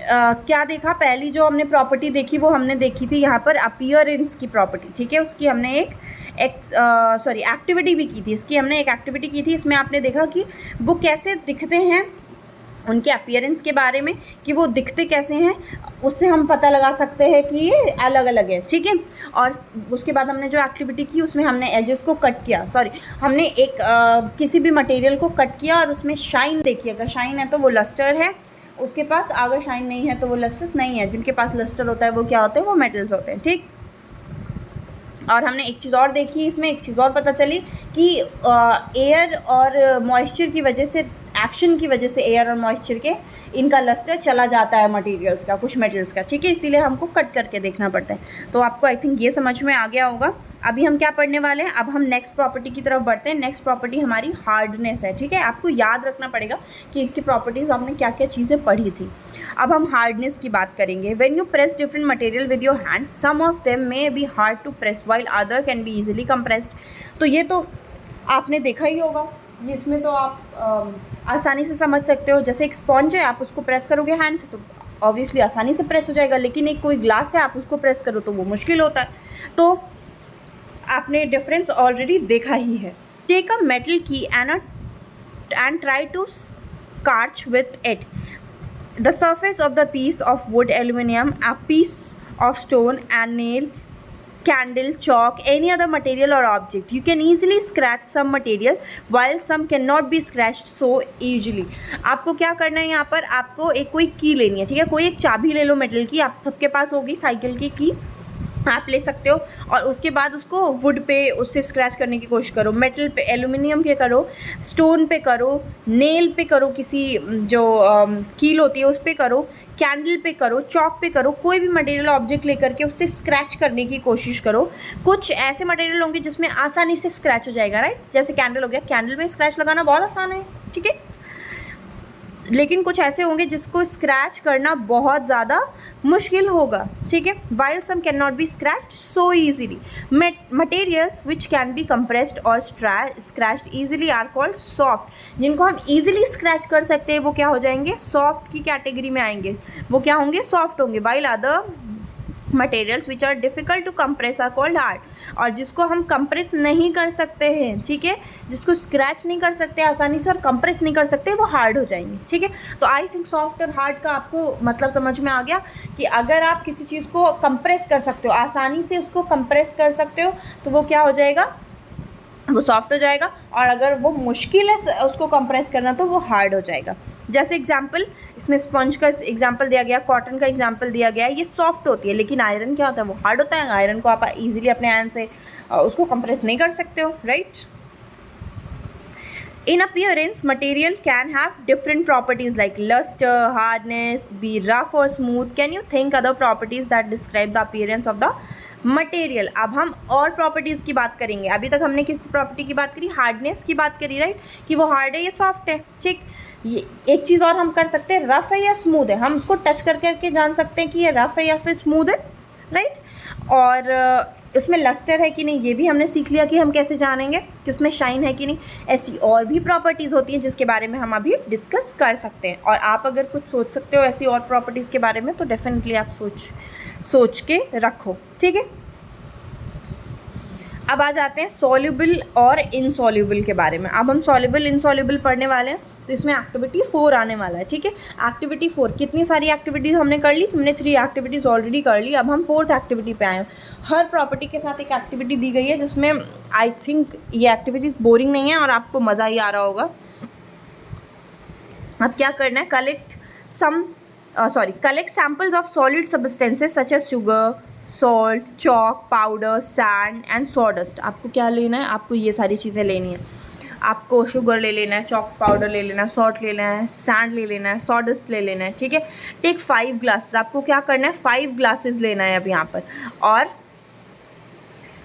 क्या देखा, पहली जो हमने प्रॉपर्टी देखी वो हमने देखी थी यहाँ पर अपीयरेंस की प्रॉपर्टी. ठीक है, उसकी हमने एक्टिविटी भी की थी. इसकी हमने एक एक्टिविटी की थी. इसमें आपने देखा कि वो कैसे दिखते हैं, उनके अपीयरेंस के बारे में कि वो दिखते कैसे हैं, उससे हम पता लगा सकते हैं कि ये अलग अलग है. ठीक है, और उसके बाद हमने जो एक्टिविटी की उसमें हमने एजेस को कट किया, हमने एक किसी भी मटेरियल को कट किया और उसमें शाइन देखी. अगर शाइन है तो वो लस्टर है उसके पास, अगर शाइन नहीं है तो वो लस्टर नहीं है. जिनके पास लस्टर होता है वो क्या होते हैं, वो मेटल्स होते हैं. ठीक, और हमने एक चीज़ और देखी, इसमें एक चीज़ और पता चली कि एयर और मॉइस्चर की वजह से, एक्शन की वजह से एयर और मॉइस्चर के इनका लस्टर चला जाता है मटेरियल्स का, कुछ मेटल्स का. ठीक है, इसीलिए हमको कट करके देखना पड़ता है. तो आपको आई थिंक ये समझ में आ गया होगा. अभी हम क्या पढ़ने वाले हैं, अब हम नेक्स्ट प्रॉपर्टी की तरफ बढ़ते हैं. नेक्स्ट प्रॉपर्टी हमारी हार्डनेस है. ठीक है, आपको याद रखना पड़ेगा कि इनकी प्रॉपर्टीज़ आपने क्या क्या चीज़ें पढ़ी थी. अब हम हार्डनेस की बात करेंगे. When you press different material with your hand, some of them may be hard to press while other can be easily compressed. तो ये तो आपने देखा ही होगा, ये इसमें तो आप आसानी से समझ सकते हो. जैसे एक स्पॉन्ज है, आप उसको प्रेस करोगे हैंड से तो ऑब्वियसली आसानी से प्रेस हो जाएगा, लेकिन एक कोई ग्लास है आप उसको प्रेस करो तो वो मुश्किल होता है. तो आपने डिफरेंस ऑलरेडी देखा ही है. Take a metal key and try to scratch with it the surface of the piece of wood, aluminum, a piece of stone, and nail, candle, chalk, any other material or object. You can easily scratch some material while some cannot be scratched so easily. आपको क्या करना है, यहाँ पर आपको एक कोई की लेनी है. ठीक है, कोई एक चाबी ले लो मेटल की, आप सबके पास होगी साइकिल की आप ले सकते हो, और उसके बाद उसको वुड पे उससे स्क्रैच करने की कोशिश करो. मेटल पे, एल्यूमिनियम पे करो, स्टोन पे करो, नेल पे करो, किसी जो कील होती है उस पे करो, कैंडल पे करो, चॉक पे करो, कोई भी मटेरियल ऑब्जेक्ट लेकर के उससे स्क्रैच करने की कोशिश करो. कुछ ऐसे मटेरियल होंगे जिसमें आसानी से स्क्रैच हो जाएगा, राइट, जैसे कैंडल हो गया, कैंडल में स्क्रैच लगाना बहुत आसान है. ठीक है, लेकिन कुछ ऐसे होंगे जिसको स्क्रैच करना बहुत ज़्यादा मुश्किल होगा. ठीक है, while some cannot be scratched so easily. Materials which can be compressed or scratched easily are called soft. जिनको हम easily scratch कर सकते हैं वो क्या हो जाएंगे, soft की कैटेगरी में आएंगे. वो क्या होंगे, soft होंगे. while other materials which are difficult to compress are called hard. और जिसको हम कंप्रेस नहीं कर सकते हैं, ठीक है, जिसको स्क्रैच नहीं कर सकते आसानी से और कंप्रेस नहीं कर सकते, वो हार्ड हो जाएंगे. ठीक है, तो आई थिंक सॉफ्ट और हार्ड का आपको मतलब समझ में आ गया कि अगर आप किसी चीज़ को कंप्रेस कर सकते हो, आसानी से उसको कंप्रेस कर सकते हो, तो वो क्या हो जाएगा, वो सॉफ्ट हो जाएगा. और अगर वो मुश्किल है उसको कंप्रेस करना तो वो हार्ड हो जाएगा. जैसे एग्जांपल, इसमें स्पंज का एग्जांपल दिया गया, कॉटन का एग्जांपल दिया गया. ये सॉफ्ट होती है, लेकिन आयरन क्या होता है, वो हार्ड होता है. आयरन को आप इजीली अपने हैंड से उसको कंप्रेस नहीं कर सकते हो, right. In appearance, material can have different properties like luster, hardness, be rough or smooth. Can you think other properties that describe the appearance of the material. अब हम और प्रॉपर्टीज़ की बात करेंगे. अभी तक हमने किस प्रॉपर्टी की बात करी, हार्डनेस की बात करी, राइट, कि वो हार्ड है या सॉफ्ट है. ठीक, ये एक चीज़ और हम कर सकते हैं, रफ़ है या स्मूथ है. हम उसको टच कर करके जान सकते हैं कि ये रफ़ है या फिर स्मूथ है, राइट. और उसमें लस्टर है कि नहीं ये भी हमने सीख लिया कि हम कैसे जानेंगे कि उसमें शाइन है कि नहीं। ऐसी और भी प्रॉपर्टीज़ होती हैं जिसके बारे में हम अभी डिस्कस कर सकते हैं। और आप अगर कुछ सोच सकते हो ऐसी और प्रॉपर्टीज़ के बारे में तो डेफिनेटली आप सोच के रखो, ठीक है। अब आ जाते हैं सॉल्युबल और इनसॉल्युबल के बारे में। अब हम सॉल्युबल इनसॉल्युबल पढ़ने वाले हैं, तो इसमें एक्टिविटी 4 आने वाला है, ठीक है। एक्टिविटी 4 कितनी सारी एक्टिविटीज़ हमने कर ली, हमने 3 एक्टिविटीज़ ऑलरेडी कर ली। अब हम 4th एक्टिविटी पे आए हैं। हर प्रॉपर्टी के साथ एक एक्टिविटी दी गई है जिसमें आई थिंक ये एक्टिविटीज़ बोरिंग नहीं है और आपको मज़ा ही आ रहा होगा। अब क्या करना है, collect samples of solid substances such as sugar, salt, chalk, powder, sand and sawdust. आपको क्या लेना है, आपको ये सारी चीज़ें लेनी है। आपको शुगर ले लेना है, चॉक पाउडर ले लेना है, सॉल्ट ले लेना है, सैंड ले लेना है, सॉडस्ट ले लेना है, ठीक है। टेक 5 ग्लासेस, आपको क्या करना है, 5 ग्लासेस लेना है अब यहाँ पर। और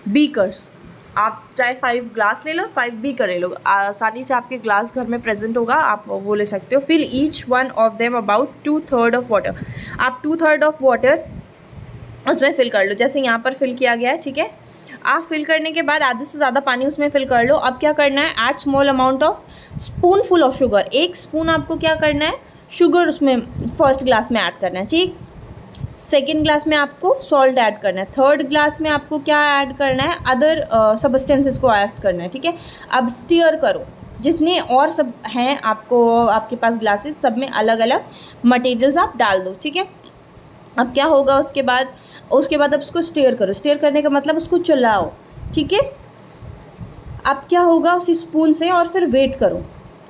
बीकर्स, आप चाहे 5 ग्लास ले लो, 5 बीकर ले लो, आसानी से आपके ग्लास घर में प्रेजेंट होगा, आप वो ले सकते हो। Fill each one of them about 2/3 of water. आप 2/3 ऑफ वाटर उसमें फिल कर लो, जैसे यहाँ पर फिल किया गया है, ठीक है। आप फिल करने के बाद आधे से ज़्यादा पानी उसमें फिल कर लो। अब क्या करना है, add small amount of spoonful of sugar. 1 spoon आपको क्या करना है, शुगर उसमें फर्स्ट ग्लास में ऐड करना है, ठीक। सेकेंड ग्लास में आपको सॉल्ट ऐड करना है। थर्ड ग्लास में आपको क्या ऐड करना है, अदर सब्सटेंसेस को ऐड करना है, ठीक है। अब स्टीयर करो, जितने और सब हैं आपको आपके पास ग्लासेस, सब में अलग अलग मटेरियल्स आप डाल दो, ठीक है। अब क्या होगा उसके बाद अब उसको स्टीयर करो। स्टीयर करने का मतलब उसको चलाओ, ठीक है। अब क्या होगा, उसी स्पून से और फिर वेट करो,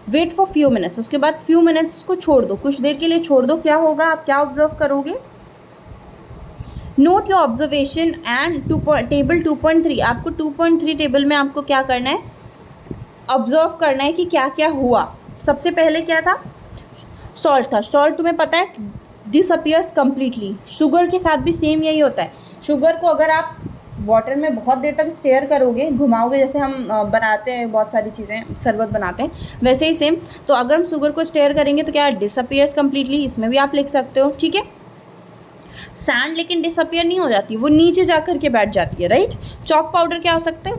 वेट फॉर फ्यू मिनट्स। उसके बाद फ्यू मिनट्स उसको छोड़ दो, कुछ देर के लिए छोड़ दो। क्या होगा, आप क्या ऑब्जर्व करोगे, not your observation and table 2.3। आपको 2.3 टेबल में आपको क्या करना है, ऑब्जर्व करना है कि क्या क्या हुआ। सबसे पहले क्या था, सॉल्ट था। सॉल्ट तुम्हें पता है डिसअपियर्स कम्प्लीटली। शुगर के साथ भी सेम यही होता है। शुगर को अगर आप वाटर में बहुत देर तक स्टेयर करोगे, घुमाओगे, जैसे हम बनाते हैं बहुत सारी चीज़ें, शरबत बनाते हैं, वैसे ही सेम। तो अगर हम शुगर को स्टेयर करेंगे तो क्या डिसअपियर्स कम्प्लीटली, इसमें भी आप लिख सकते हो, ठीक है। सैंड लेकिन डिसअपियर नहीं हो जाती, वो नीचे जा कर के बैठ जाती है, राइट। चॉक पाउडर क्या हो सकता है,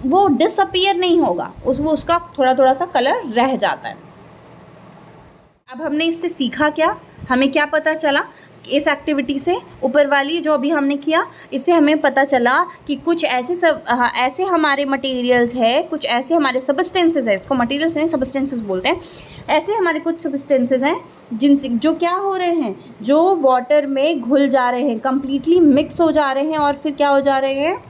वो डिसअपियर नहीं होगा, उसका थोड़ा थोड़ा सा कलर रह जाता है। अब हमने इससे सीखा क्या, हमें क्या पता चला, इस एक्टिविटी से ऊपर वाली जो अभी हमने किया, इससे हमें पता चला कि कुछ ऐसे हमारे मटेरियल्स है, कुछ ऐसे हमारे सब्सटेंसेस है, इसको मटेरियल्स नहीं सब्सटेंसेस बोलते हैं। ऐसे हमारे कुछ सब्सटेंसेस हैं जिनसे जो क्या हो रहे हैं, जो वाटर में घुल जा रहे हैं, कम्प्लीटली मिक्स हो जा रहे हैं और फिर क्या हो जा रहे हैं,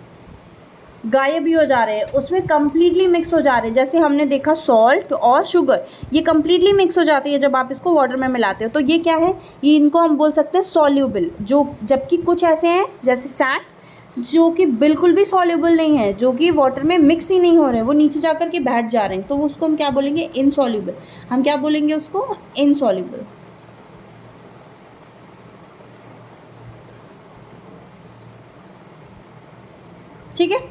गायब भी हो जा रहे हैं, उसमें कम्प्लीटली मिक्स हो जा रहे हैं। जैसे हमने देखा सॉल्ट और शुगर, ये कम्प्लीटली मिक्स हो जाती है जब आप इसको वाटर में मिलाते हो। तो ये क्या है, ये इनको हम बोल सकते हैं सॉल्यूबल। जबकि कुछ ऐसे हैं जैसे सैंड जो कि बिल्कुल भी सॉल्यूबल नहीं है, जो कि वाटर में मिक्स ही नहीं हो रहे हैं, वो नीचे जा कर के बैठ जा रहे हैं, तो उसको हम क्या बोलेंगे, इनसॉल्यूबल। हम क्या बोलेंगे उसको, इनसॉल्यूबल, ठीक है।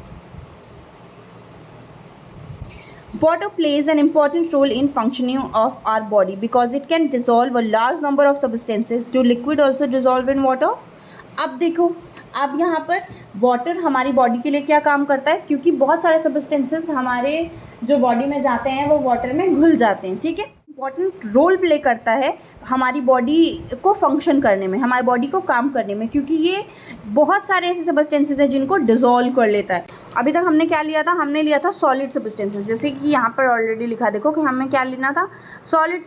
Water plays an important role in functioning of our body because it can dissolve a large number of substances. Do liquid also dissolve in water? अब देखो, अब यहाँ पर वाटर हमारी बॉडी के लिए क्या काम करता है, क्योंकि बहुत सारे सब्सटेंसेस हमारे जो बॉडी में जाते हैं वो वाटर में घुल जाते हैं, ठीक है। इंपॉर्टेंट रोल प्ले करता है हमारी बॉडी को फंक्शन करने में, हमारी बॉडी को काम करने में, क्योंकि ये बहुत सारे ऐसे सब्सटेंसेस हैं जिनको डिसॉल्व कर लेता है। अभी तक हमने क्या लिया था, हमने लिया था सॉलिड सब्सटेंसेस, जैसे कि यहाँ पर ऑलरेडी लिखा, देखो कि हमें क्या लेना था, सॉलिड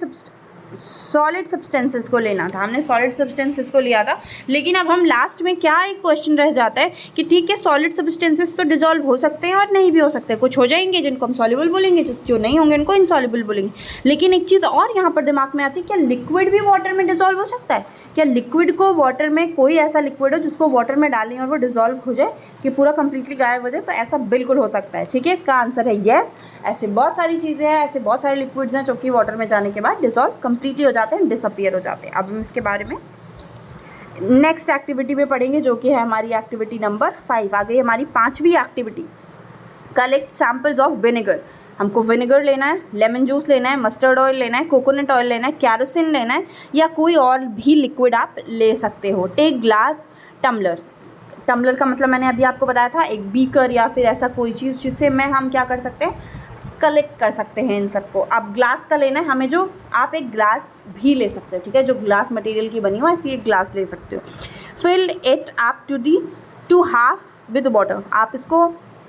सब्सटेंसेस को लेना था, हमने सॉलिड सब्सटेंसेस को लिया था। लेकिन अब हम लास्ट में क्या एक क्वेश्चन रह जाता है कि ठीक है सॉलिड सब्सटेंसेस तो डिसॉल्व हो सकते हैं और नहीं भी हो सकते, कुछ हो जाएंगे जिनको हम सॉल्युबल बोलेंगे, जो नहीं होंगे उनको इनसॉल्युबल बोलेंगे। लेकिन एक चीज़ और यहाँ पर दिमाग में आती है, क्या लिक्विड भी वाटर में डिसॉल्व हो सकता है? क्या लिक्विड को वाटर में, कोई ऐसा लिक्विड हो जिसको वाटर में डालें और वो डिसॉल्व हो जाए कि पूरा कंप्लीटली गायब हो जाए? तो ऐसा बिल्कुल हो सकता है, ठीक है। इसका आंसर है येस। ऐसे बहुत सारी चीज़ें हैं, ऐसे बहुत सारे लिक्विड्स हैं जो कि वाटर में जाने के बाद डिसॉल्व कंप्लीटली हो जाते हैं, डिसअपियर हो जाते हैं। अब हम इसके बारे में नेक्स्ट एक्टिविटी में पढ़ेंगे, जो कि है हमारी एक्टिविटी नंबर 5। आ गई हमारी 5वीं activity, collect samples of vinegar. हमको विनेगर लेना है, लेमन जूस लेना है, मस्टर्ड ऑयल लेना है, कोकोनट ऑयल लेना है, कैरोसिन लेना है, या कोई और भी लिक्विड आप ले सकते हो। टेक ग्लास टम्बलर, टम्बलर का मतलब मैंने अभी आपको बताया था, एक बीकर या फिर ऐसा कोई चीज़ जिससे मैं हम क्या कर सकते हैं, कलेक्ट कर सकते हैं इन सबको। अब ग्लास का लेना है हमें, जो आप एक ग्लास भी ले सकते हो, ठीक है, जो ग्लास मटेरियल की बनी हो ऐसी एक ग्लास ले सकते हो। Fill it up to half with water, आप इसको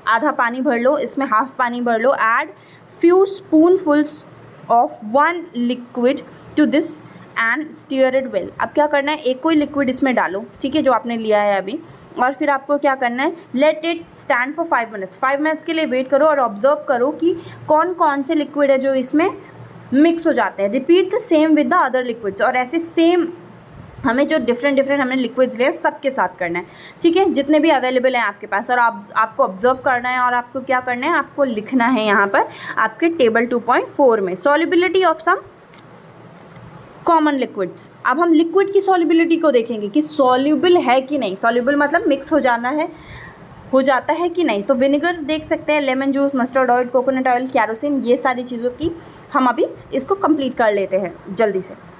आधा पानी भर लो, इसमें हाफ पानी भर लो। Add few spoonfuls of one liquid to this and stir it well. अब क्या करना है, एक कोई लिक्विड इसमें डालो, ठीक है, जो आपने लिया है अभी, और फिर आपको क्या करना है, let it stand for 5 minutes. 5 minutes के लिए वेट करो और ऑब्जर्व करो कि कौन कौन से लिक्विड है जो इसमें मिक्स हो जाते हैं। Repeat the same with the other liquids, और ऐसे सेम हमें जो डिफरेंट हमने लिक्विड्स लिए सबके साथ करना है, ठीक है, जितने भी अवेलेबल हैं आपके पास। और आपको ऑब्जर्व करना है और आपको क्या करना है, आपको लिखना है यहाँ पर आपके टेबल 2.4 में solubility of some common liquids. अब हम लिक्विड की सॉल्युबिलिटी को देखेंगे कि सॉल्युबल है कि नहीं। सॉल्युबल मतलब मिक्स हो जाना है, हो जाता है कि नहीं। तो विनेगर देख सकते हैं, lemon juice, mustard oil, coconut oil, kerosene, ये सारी चीज़ों की हम अभी इसको कंप्लीट कर लेते हैं जल्दी से।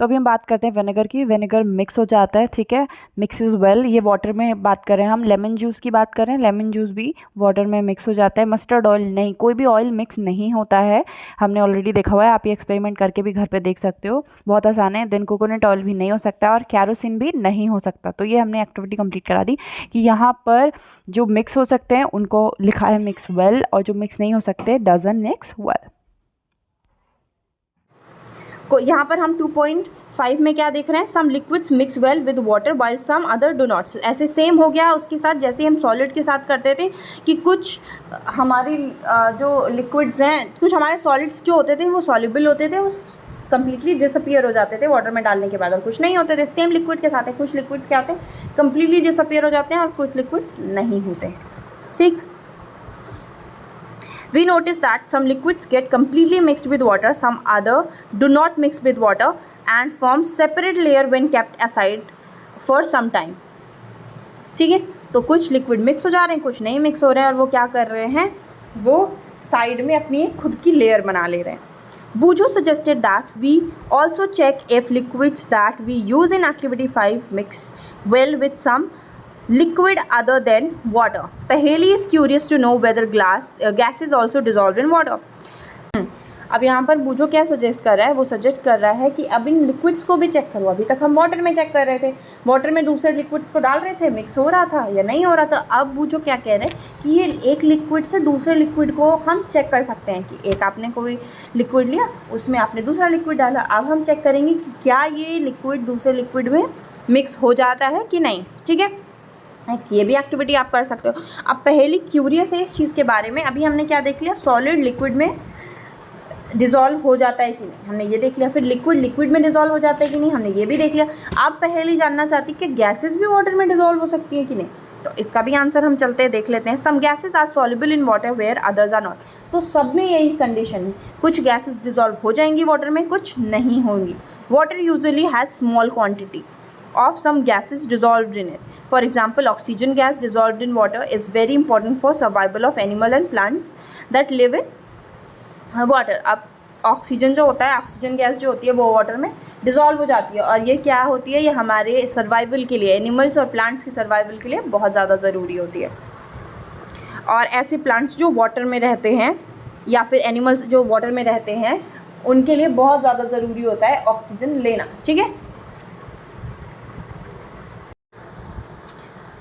तो अभी हम बात करते हैं विनेगर की। विनेगर मिक्स हो जाता है, ठीक है, मिक्सेस वेल। ये वाटर में बात कर रहे हैं हम। लेमन जूस की बात कर रहे हैं, लेमन जूस भी वाटर में मिक्स हो जाता है। मस्टर्ड ऑयल नहीं, कोई भी ऑयल मिक्स नहीं होता है, हमने ऑलरेडी देखा हुआ है। आप ये एक्सपेरिमेंट करके भी घर पे देख सकते हो, बहुत आसान है। देन कोकोनट ऑयल भी नहीं हो सकता और कैरोसिन भी नहीं हो सकता। तो ये हमने एक्टिविटी कंप्लीट करा दी कि यहाँ पर जो मिक्स हो सकते हैं उनको लिखा है मिक्स वेल, और जो मिक्स नहीं हो सकते डजंट मिक्स वेल। यहाँ पर हम 2.5 में क्या देख रहे हैं, some liquids mix well with water while some other do not. ऐसे सेम हो गया उसके साथ जैसे हम सॉलिड के साथ करते थे कि कुछ हमारी जो लिक्विड्स हैं, कुछ हमारे सॉलिड्स जो होते थे वो सॉल्युबल होते थे, वो कम्प्लीटली डिसअपियर हो जाते थे वाटर में डालने के बाद, और कुछ नहीं होते थे। सेम लिक्विड के साथ है, कुछ लिक्विड्स क्या होते हैं, कम्प्लीटली डिसअपियर हो जाते हैं और कुछ लिक्विड्स नहीं होते हैं, ठीक। We notice that some liquids get completely mixed with water, some other do not mix with water and form separate layer when kept aside for some time, ठीक है। तो कुछ लिक्विड मिक्स हो जा रहे हैं, कुछ नहीं मिक्स हो रहे हैं, और वो क्या कर रहे हैं, वो साइड में अपनी खुद की लेयर बना ले रहे हैं। Bujo suggested that we also check if liquids that we use in activity 5 mix well with some liquid other than water. Paheli is curious to know whether gas is also dissolved in water. अब यहाँ पर बूझो क्या suggest कर रहा है, वो suggest कर रहा है कि अब इन लिक्विड्स को भी चेक करो। अभी तक हम वाटर में चेक कर रहे थे, वाटर में दूसरे लिक्विड्स को डाल रहे थे, मिक्स हो रहा था या नहीं हो रहा था। अब बूझो क्या कह रहे हैं कि ये एक लिक्विड से दूसरे लिक्विड को हम चेक कर सकते हैं कि एक आपने कोई लिक्विड लिया, उसमें आपने दूसरा लिक्विड डाला, अब हम चेक करेंगे कि क्या ये लिक्विड दूसरे लिक्विड में मिक्स हो जाता है कि नहीं, ठीक है। ये भी एक्टिविटी आप कर सकते हो। अब पहली क्यूरियस है इस चीज़ के बारे में। अभी हमने क्या देख लिया, सॉलिड लिक्विड में डिज़ोल्व हो जाता है कि नहीं, हमने ये देख लिया। फिर लिक्विड में डिज़ोल्व हो जाता है कि नहीं, हमने ये भी देख लिया। आप पहले जानना चाहती कि गैसेस भी वाटर में डिज़ोल्व हो सकती हैं कि नहीं, तो इसका भी आंसर हम चलते हैं देख लेते हैं। Some gases are soluble in water where others are not. तो सब में यही कंडीशन है, कुछ गैसेस डिज़ोल्व हो जाएंगी वाटर में, कुछ नहीं होंगी। Water usually has small quantity of some gases dissolved in it. For example, oxygen gas dissolved in water is very important for survival of animal and plants that live in water. अब oxygen जो होता है, oxygen gas जो होती है वो water में dissolve हो जाती है, और ये क्या होती है, ये हमारे सर्वाइवल के लिए, एनिमल्स और प्लांट्स की सर्वाइवल के लिए बहुत ज़्यादा ज़रूरी होती है। और ऐसे प्लांट्स जो वाटर में रहते हैं या फिर एनिमल्स जो वाटर में रहते हैं, उनके लिए बहुत ज़्यादा ज़रूरी होता है ऑक्सीजन लेना, ठीक है।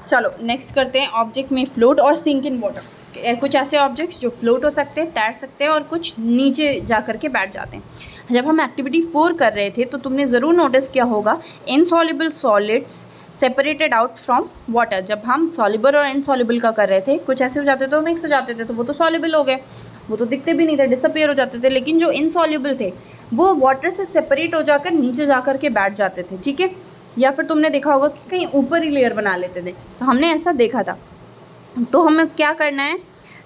चलो नेक्स्ट करते हैं ऑब्जेक्ट में फ्लोट और सिंक इन वाटर। कुछ ऐसे ऑब्जेक्ट्स जो फ्लोट हो सकते हैं, तैर सकते हैं, और कुछ नीचे जा कर के बैठ जाते हैं। जब हम एक्टिविटी 4 कर रहे थे तो तुमने ज़रूर नोटिस किया होगा, insoluble solids separated out from water. जब हम सॉल्युबल और इनसॉल्युबल का कर रहे थे, कुछ ऐसे हो जाते थे, मिक्स हो जाते थे, तो वो तो सॉल्युबल हो गए, वो तो दिखते भी नहीं थे, डिसअपियर हो जाते थे। लेकिन जो इनसॉल्युबल थे वो वाटर से सेपरेट हो जाकर नीचे जा कर के बैठ जाते थे, ठीक है। या फिर तुमने देखा होगा कि कहीं ऊपर ही लेयर बना लेते थे, तो हमने ऐसा देखा था। तो हमें क्या करना है,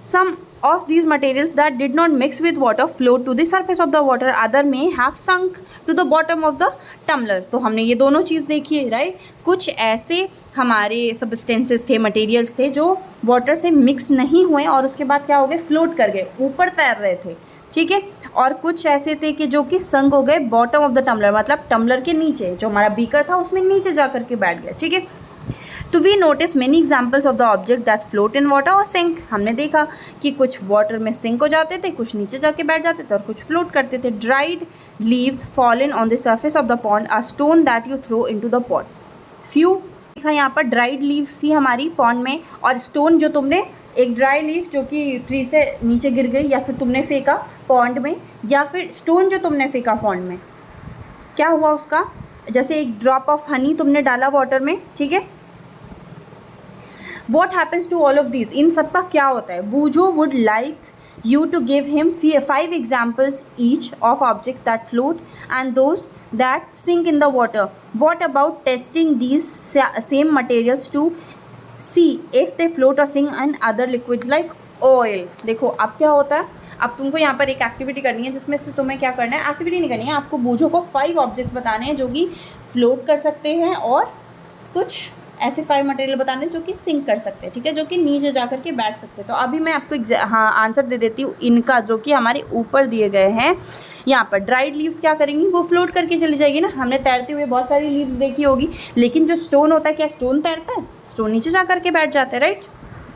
some of these materials that did not mix with water float to the surface of the water, other may have sunk to the bottom of the tumbler. तो हमने ये दोनों चीज़ देखी है, राइट। कुछ ऐसे हमारे सब्सटेंसेस थे, मटेरियल्स थे जो वाटर से मिक्स नहीं हुए और उसके बाद क्या हो गए, फ्लोट कर गए, ऊपर तैर रहे थे, ठीक है। और कुछ ऐसे थे कि जो कि संक हो गए बॉटम ऑफ द टम्बलर, मतलब टम्बलर के नीचे, जो हमारा बीकर था उसमें नीचे जा कर के बैठ गया, ठीक है। तो we notice many examples of the object that float in water और सिंक। हमने देखा कि कुछ वाटर में सिंक हो जाते थे, कुछ नीचे जाके बैठ जाते थे और कुछ फ्लोट करते थे। Dried leaves fallen on the surface of the pond or stone that you throw into the pot. फ्यू देखा यहाँ पर ड्राइड लीव्स थी हमारी पॉन्ड में, और स्टोन जो तुमने एक ड्राई लीफ जो कि ट्री से नीचे गिर गई या फिर तुमने फेंका पॉन्ड में, या फिर स्टोन जो तुमने फेंका पॉन्ड में, क्या हुआ उसका, जैसे एक ड्रॉप ऑफ हनी तुमने डाला वाटर में, ठीक है। What happens to all of these, इन सब का क्या होता है। Boojho would like you to give him 5 examples each of objects that float and those that sink in the water. What about testing these same materials to see if they float or sink in other liquids like oil? देखो अब क्या होता है, अब तुमको यहाँ पर एक एक्टिविटी करनी है जिसमें से तुम्हें क्या करना है, एक्टिविटी नहीं करनी है, आपको बूझो को 5 ऑब्जेक्ट्स बताने हैं जो कि फ्लोट कर सकते हैं और कुछ ऐसे 5 मटेरियल बताने जो कि सिंक कर सकते हैं, ठीक है, जो कि नीचे जा कर के बैठ सकते हैं। तो अभी मैं आपको आंसर दे देती हूँ इनका, जो कि हमारे ऊपर दिए गए हैं। यहाँ पर ड्राइड लीव्स क्या करेंगी, वो फ्लोट करके चली जाएगी ना। हमने तैरते हुए बहुत सारी लीव्स देखी होगी, लेकिन जो स्टोन होता है, क्या स्टोन तैरता है? स्टोन नीचे जा कर के बैठ जाते हैं, राइट।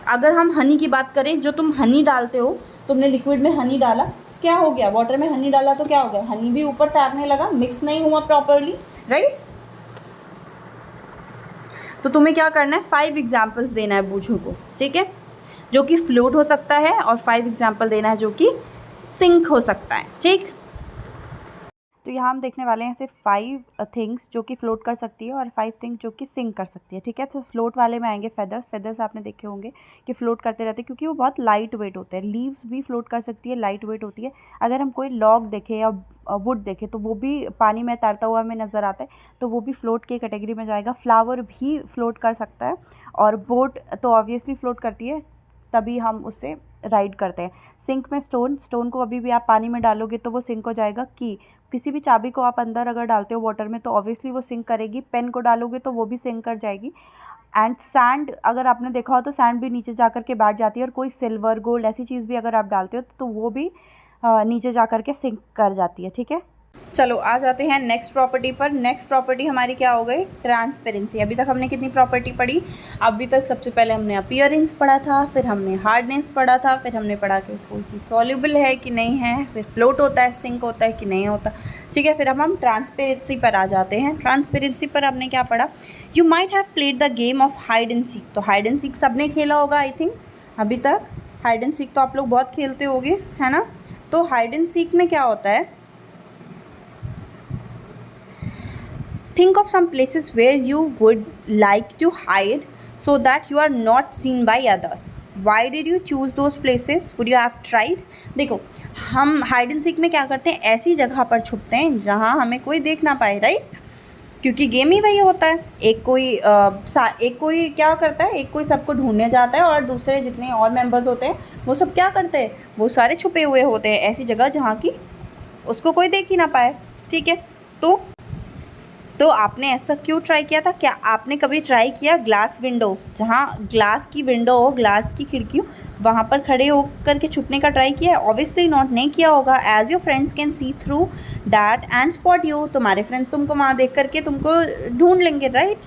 अगर हम हनी की बात करें, जो तुम हनी डालते हो, तुमने लिक्विड में हनी डाला, क्या हो गया, वाटर में हनी डाला तो क्या हो गया, हनी भी ऊपर तैरने लगा, मिक्स नहीं हुआ प्रॉपरली, राइट। तो तुम्हें क्या करना है, 5 एग्जाम्पल्स देना है बूझो को, ठीक है, जो कि फ्लोट हो सकता है, और 5 एग्जाम्पल देना है जो कि सिंक हो सकता है, ठीक। तो यहाँ हम देखने वाले हैं सिर्फ 5 थिंग्स जो कि फ्लोट कर सकती है और 5 थिंग्स जो कि सिंक कर सकती है, ठीक है। तो फ्लोट वाले में आएंगे फेदर्स। फेदर्स आपने देखे होंगे कि फ्लोट करते रहते हैं क्योंकि वो बहुत लाइट वेट होते हैं। लीव्स भी फ्लोट कर सकती है, लाइट वेट होती है। अगर हम कोई लॉग देखें या वुड देखें तो वो भी पानी में तैरता हुआ हमें नज़र आता है, तो वो भी फ्लोट की कैटेगरी में जाएगा। फ्लावर भी फ्लोट कर सकता है, और बोट तो ऑब्वियसली फ्लोट करती है, तभी हम उससे राइड करते हैं। सिंक में स्टोन को अभी भी आप पानी में डालोगे तो वो सिंक हो जाएगा। की किसी भी चाबी को आप अंदर अगर डालते हो वाटर में तो ऑब्वियसली वो सिंक करेगी। पेन को डालोगे तो वो भी सिंक कर जाएगी। एंड सैंड, अगर आपने देखा हो तो सैंड भी नीचे जा कर के बैठ जाती है, और कोई सिल्वर गोल्ड ऐसी चीज़ भी अगर आप डालते हो तो वो भी नीचे जा कर के सिंक कर जाती है, ठीक है। चलो आ जाते हैं नेक्स्ट प्रॉपर्टी पर। नेक्स्ट प्रॉपर्टी हमारी क्या हो गई, ट्रांसपेरेंसी। अभी तक हमने कितनी प्रॉपर्टी पढ़ी, अभी तक सबसे पहले हमने अपीयरेंस पढ़ा था, फिर हमने हार्डनेस पढ़ा था, फिर हमने पढ़ा कि कोई चीज़ सॉल्युबल है कि नहीं है, फिर फ्लोट होता है, सिंक होता है कि नहीं होता, ठीक है। फिर अब हम ट्रांसपेरेंसी पर आ जाते हैं। ट्रांसपेरेंसी पर हमने क्या पढ़ा, you might have played the game of hide and seek. तो हाइड एंड सीक सबने खेला होगा आई थिंक, अभी तक हाइड एंड सीक तो आप लोग बहुत खेलते होंगे, है ना। तो हाइड एंड सीक में क्या होता है, think of some places where you would like to hide so that you are not seen by others. Why did you choose those places? Would you have tried? देखो हम hide and seek में क्या करते हैं, ऐसी जगह पर छुपते हैं जहाँ हमें कोई देख ना पाए, राइट, क्योंकि गेम ही वही होता है। एक कोई क्या करता है, एक कोई सबको ढूंढने जाता है, और दूसरे जितने और मेंबर्स होते हैं वो सब क्या करते हैं, वो सारे छुपे हुए होते हैं ऐसी जगह जहाँ की उसको कोई देख ही ना पाए, ठीक है। तो आपने ऐसा क्यों ट्राई किया था, क्या आपने कभी ट्राई किया ग्लास विंडो, जहाँ ग्लास की विंडो हो, ग्लास की खिड़की हो, वहाँ पर खड़े होकर के छुपने का ट्राई किया है? ऑब्वियसली नॉट, नहीं किया होगा। As your friends can see through that and spot you, तुम्हारे फ्रेंड्स तुमको वहाँ देख करके तुमको ढूंढ लेंगे, right.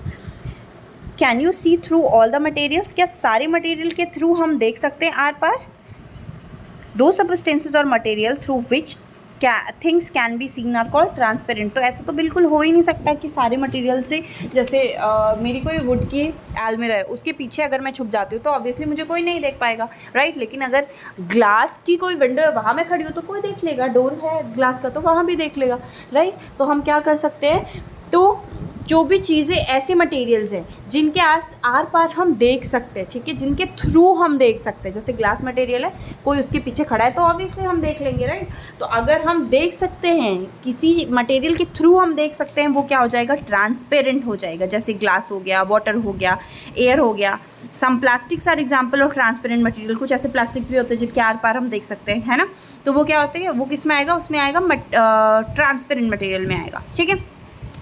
Can you see through all the materials, क्या सारे मटेरियल के थ्रू हम देख सकते हैं आर पार। दो सबस्टेंसेस और material through which things can be seen are called transparent. तो ऐसा तो बिल्कुल हो ही नहीं सकता कि सारे मटेरियल से, जैसे मेरी कोई वुड की अलमीरा है, उसके पीछे अगर मैं छुप जाती हूँ तो ऑब्वियसली मुझे कोई नहीं देख पाएगा, राइट। लेकिन अगर ग्लास की कोई विंडो है, वहाँ मैं खड़ी हूँ तो कोई देख लेगा, डोर है ग्लास का तो वहाँ भी देख लेगा, राइट। तो हम क्या कर सकते हैं, तो जो भी चीज़ें ऐसे मटेरियल्स हैं जिनके आर पार हम देख सकते हैं, ठीक है, जिनके थ्रू हम देख सकते हैं, जैसे ग्लास मटेरियल है, कोई उसके पीछे खड़ा है तो ऑब्वियसली हम देख लेंगे, राइट। तो अगर हम देख सकते हैं, किसी मटेरियल के थ्रू हम देख सकते हैं, वो क्या हो जाएगा, ट्रांसपेरेंट हो जाएगा। जैसे ग्लास हो गया, वाटर हो गया, एयर हो गया। Some plastics are example of transparent material. कुछ ऐसे प्लास्टिक भी होते हैं जिनके आर पार हम देख सकते हैं, है ना। तो वो क्या होते हैं, वो किस में आएगा, उसमें आएगा ट्रांसपेरेंट मटेरियल में आएगा, ठीक है,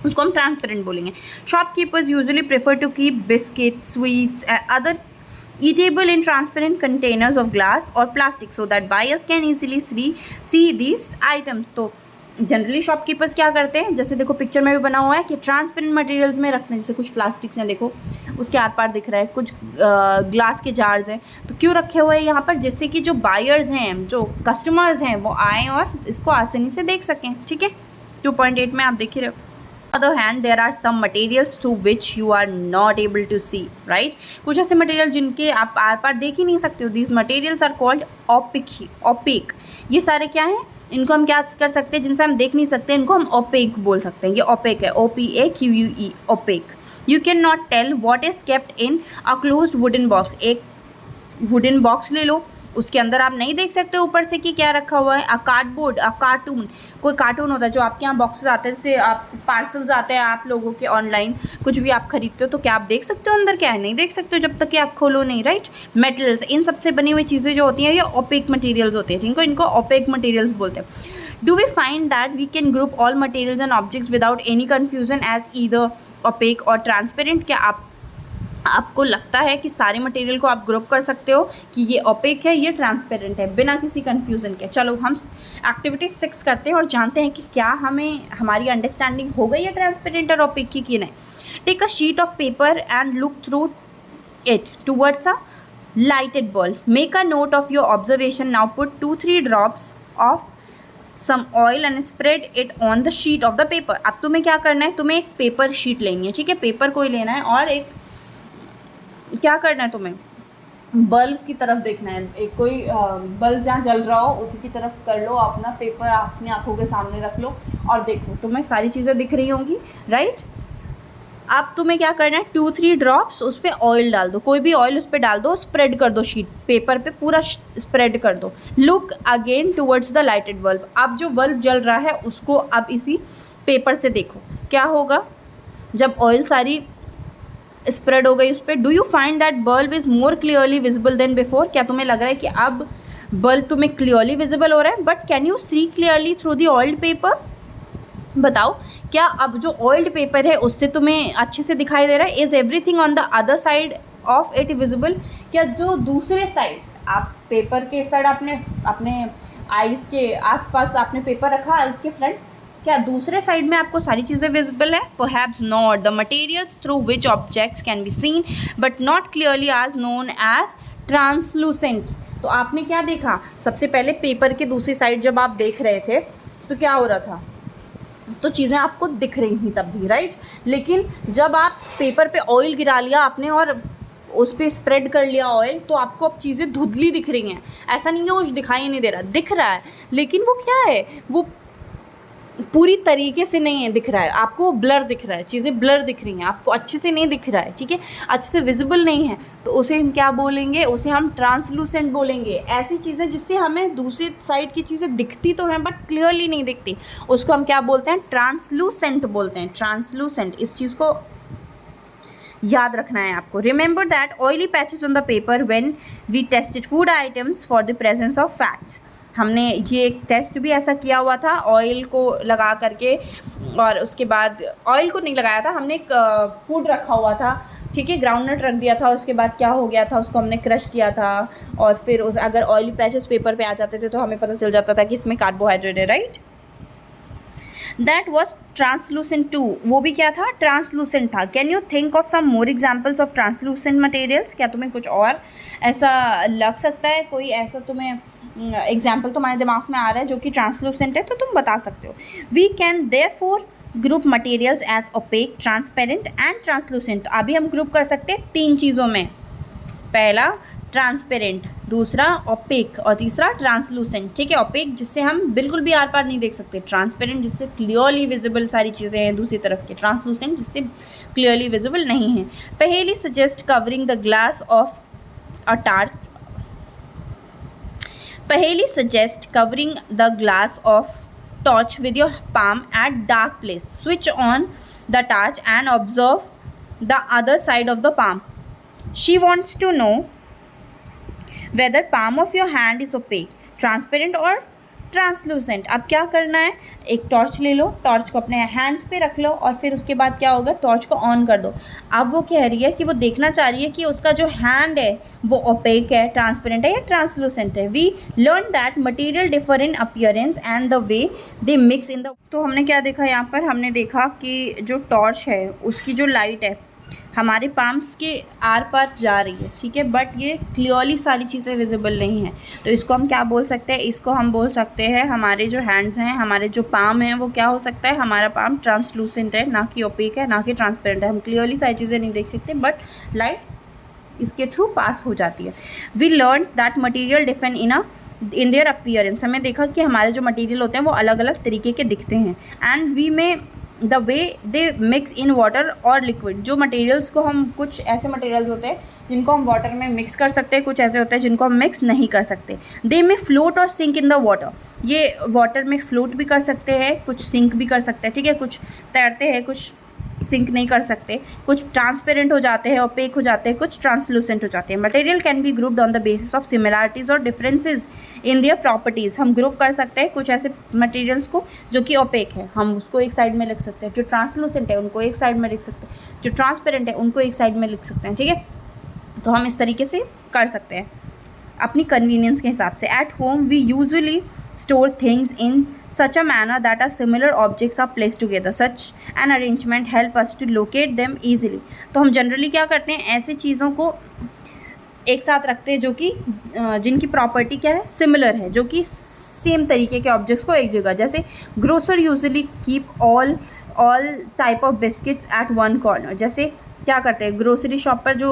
उसको हम ट्रांसपेरेंट बोलेंगे। Shopkeepers usually prefer to keep biscuit, sweets and other eatable in transparent containers of glass or plastic so that buyers can easily see these items। तो जनरली शॉपकीपर्स क्या करते हैं, जैसे देखो पिक्चर में भी बना हुआ है कि ट्रांसपेरेंट मटेरियल्स में रखते हैं, जैसे कुछ प्लास्टिक्स हैं, देखो उसके आर पार दिख रहा है, कुछ ग्लास के जार्स हैं, तो क्यों रखे हुए हैं यहाँ पर, जिससे कि जो बायर्स हैं, जो कस्टमर्स हैं, वो आएँ और इसको आसानी से देख सकें, ठीक है। 2.8 में आप देख ही रहे हो। other hand there are some materials through which you are not able to see, right? कुछ ऐसे मटेरियल जिनके आप आर पार देख ही नहीं सकते हो, these materials are called opaque। ये सारे क्या हैं, इनको हम क्या कर सकते हैं, जिनसे हम देख नहीं सकते, इनको हम opaque बोल सकते हैं। ये opaque है, OPAQUE, opaque। you cannot tell what is kept in a closed wooden box। एक वुडन बॉक्स ले लो, उसके अंदर आप नहीं देख सकते ऊपर से कि क्या रखा हुआ है। अ कार्डबोर्ड, अ कार्टून, कोई कार्टून होता है जो आपके यहाँ बॉक्सेस आते हैं, जैसे आप पार्सल्स आते हैं आप लोगों के ऑनलाइन, कुछ भी आप खरीदते हो तो क्या आप देख सकते हो अंदर क्या है, नहीं देख सकते हो जब तक कि आप खोलो नहीं, राइट। मेटल्स, इन सबसे बनी हुई चीज़ें जो होती हैं ये ओपेक मटेरियल्स होते हैं, इनको ओपेक मटेरियल्स बोलते हैं। Do we find that we can group all materials and objects without any confusion as either opaque और ट्रांसपेरेंट। क्या आपको लगता है कि सारे मटेरियल को आप ग्रुप कर सकते हो कि ये ओपेक है, ये ट्रांसपेरेंट है, बिना किसी कन्फ्यूज़न के। चलो हम एक्टिविटी 6 करते हैं और जानते हैं कि क्या हमारी अंडरस्टैंडिंग हो गई है ट्रांसपेरेंट और ओपेक की कि नहीं। Take a sheet of paper and look through it towards a lighted bulb. Make a note of your observation. Now put 2-3 drops of some oil and spread it on the sheet of the paper. अब तुम्हें क्या करना है, तुम्हें एक paper sheet लेनी है, ठीक है, पेपर को ही लेना है और एक क्या करना है, तुम्हें बल्ब की तरफ देखना है, एक कोई बल्ब जहाँ जल रहा हो उसी की तरफ कर लो, अपना पेपर अपनी आंखों के सामने रख लो और देखो तुम्हें सारी चीज़ें दिख रही होंगी, राइट। अब तुम्हें क्या करना है, 2-3 ड्रॉप्स उस पर ऑयल डाल दो, कोई भी ऑयल उस पर डाल दो, स्प्रेड कर दो शीट पेपर पे, पूरा स्प्रेड कर दो। Look again towards the lighted bulb. अब जो बल्ब जल रहा है उसको अब इसी पेपर से देखो, क्या होगा जब ऑयल सारी स्प्रेड हो गई उस पर। Do you find that bulb is more clearly visible than before. क्या तुम्हें लग रहा है कि अब बल्ब तुम्हें क्लियरली विजिबल हो रहा है, but can you see clearly through the oiled paper. बताओ क्या अब जो ऑयल्ड पेपर है उससे तुम्हें अच्छे से दिखाई दे रहा है। Is everything on the other side of it visible. क्या जो दूसरे साइड, आप पेपर के साइड अपने आइज़ के आसपास आपने पेपर रखा, आइज़ के फ्रंट, क्या दूसरे साइड में आपको सारी चीज़ें विजिबल है। Perhaps not. The materials through which objects can be seen but not clearly are known as translucents. तो आपने क्या देखा, सबसे पहले पेपर के दूसरी साइड जब आप देख रहे थे तो क्या हो रहा था, तो चीज़ें आपको दिख रही थी तब भी, राइट। लेकिन जब आप पेपर पे ऑयल गिरा लिया आपने और उस पर स्प्रेड कर लिया ऑयल, तो आपको अब चीज़ें धुंधली दिख रही हैं। ऐसा नहीं है वो दिखाई नहीं दे रहा, दिख रहा है, लेकिन वो क्या है, वो पूरी तरीके से नहीं है दिख रहा है, आपको ब्लर दिख रहा है, चीज़ें ब्लर दिख रही हैं, आपको अच्छे से नहीं दिख रहा है, ठीक है, अच्छे से विजिबल नहीं है, तो उसे हम क्या बोलेंगे, उसे हम ट्रांसलूसेंट बोलेंगे। ऐसी चीज़ें जिससे हमें दूसरी साइड की चीज़ें दिखती तो हैं बट क्लियरली नहीं दिखती, उसको हम क्या बोलते हैं, ट्रांसलूसेंट बोलते हैं, ट्रांसलूसेंट। इस चीज़ को याद रखना है आपको। Remember that oily patches on the paper when we tested food items for the presence of fats. हमने ये एक टेस्ट भी ऐसा किया हुआ था, ऑयल को लगा करके, और उसके बाद ऑयल को नहीं लगाया था, हमने एक फूड रखा हुआ था, ठीक है, ग्राउंडनट रख दिया था, उसके बाद क्या हो गया था, उसको हमने क्रश किया था और फिर अगर ऑयली पैचेस पेपर पे आ जाते थे तो हमें पता चल जाता था कि इसमें कार्बोहाइड्रेट है, right. That was translucent too. वो भी क्या था, ट्रांसलूसेंट था। Can you think of some more examples of translucent materials. क्या तुम्हें कुछ और ऐसा लग सकता है, कोई ऐसा तुम्हें एग्जाम्पल तुम्हारे दिमाग में आ रहा है जो कि ट्रांसलूसेंट है, तो तुम बता सकते हो। We can therefore group materials as opaque, transparent and translucent. अभी हम ग्रुप कर सकते हैं 3 चीज़ों में, पहला ट्रांसपेरेंट, दूसरा ओपेक और तीसरा ट्रांसलूसेंट, ठीक है। ओपेक जिससे हम बिल्कुल भी आर पार नहीं देख सकते, ट्रांसपेरेंट जिससे क्लियरली विजिबल सारी चीज़ें हैं दूसरी तरफ की, ट्रांसलूसेंट जिससे क्लियरली विजिबल नहीं है। Paheli suggest covering the glass of a torch. Paheli suggest covering the glass of torch with your palm at dark place. Switch on the torch and observe the other side of the palm. She wants to know whether palm of your hand is opaque, transparent or translucent. अब क्या करना है, एक torch ले लो, torch को अपने hands पे रख लो और फिर उसके बाद क्या होगा, टॉर्च को ऑन कर दो। अब वो कह रही है कि वो देखना चाह रही है कि उसका जो हैंड है वो ओपेक है, ट्रांसपेरेंट है या ट्रांसलूसेंट है। We learn that material differ in appearance and the way they mix in the. तो हमने क्या देखा यहाँ पर, हमने देखा कि जो टॉर्च है उसकी जो लाइट है हमारे पाम्स के आर पार जा रही है, ठीक है, बट ये क्लियरली सारी चीज़ें विजिबल नहीं हैं। तो इसको हम क्या बोल सकते हैं, इसको हम बोल सकते हैं हमारे जो हैंड्स हैं, हमारे जो पाम हैं वो क्या हो सकता है, हमारा पाम ट्रांसलूसेंट है, ना कि ओपेक है, ना कि ट्रांसपेरेंट है। हम क्लियरली सारी चीज़ें नहीं देख सकते बट लाइट इसके थ्रू पास हो जाती है। We learn that material different in their appearance. हमें देखा कि हमारे जो मटीरियल होते हैं वो अलग अलग तरीके के दिखते हैं। एंड वी में the way they mix in water और लिक्विड। जो मटेरियल्स को हम, कुछ ऐसे मटेरियल्स होते हैं जिनको हम वाटर में मिक्स कर सकते हैं, कुछ ऐसे होते हैं जिनको हम मिक्स नहीं कर सकते। दे में फ्लोट और सिंक इन द वाटर। ये वाटर में फ्लोट भी कर सकते हैं, कुछ सिंक भी कर सकते हैं, ठीक है, कुछ तैरते हैं, कुछ सिंक नहीं कर सकते, कुछ ट्रांसपेरेंट हो जाते हैं, ओपेक हो जाते हैं, कुछ ट्रांसलूसेंट हो जाते हैं। Material can be grouped on the basis of similarities और डिफरेंसेस इन देयर प्रॉपर्टीज़। हम ग्रुप कर सकते हैं कुछ ऐसे मटेरियल्स को जो कि ओपेक है, हम उसको एक साइड में लिख सकते हैं, जो ट्रांसलूसेंट है उनको एक साइड में लिख सकते हैं, जो ट्रांसपेरेंट है उनको एक साइड में लिख सकते हैं, ठीक है। तो हम इस तरीके से कर सकते हैं अपनी कन्वीनियंस के हिसाब से। At home we usually store things in such a manner that a similar objects are placed together. Such an arrangement help us to locate them easily. तो हम जनरली क्या करते हैं, ऐसे चीज़ों को एक साथ रखते हैं जो कि जिनकी प्रॉपर्टी क्या है, सिमिलर है, जो कि सेम तरीके के ऑब्जेक्ट्स को एक जगह। जैसे grocer usually keep all type of biscuits at one corner. जैसे क्या करते हैं, ग्रोसरी शॉप पर जो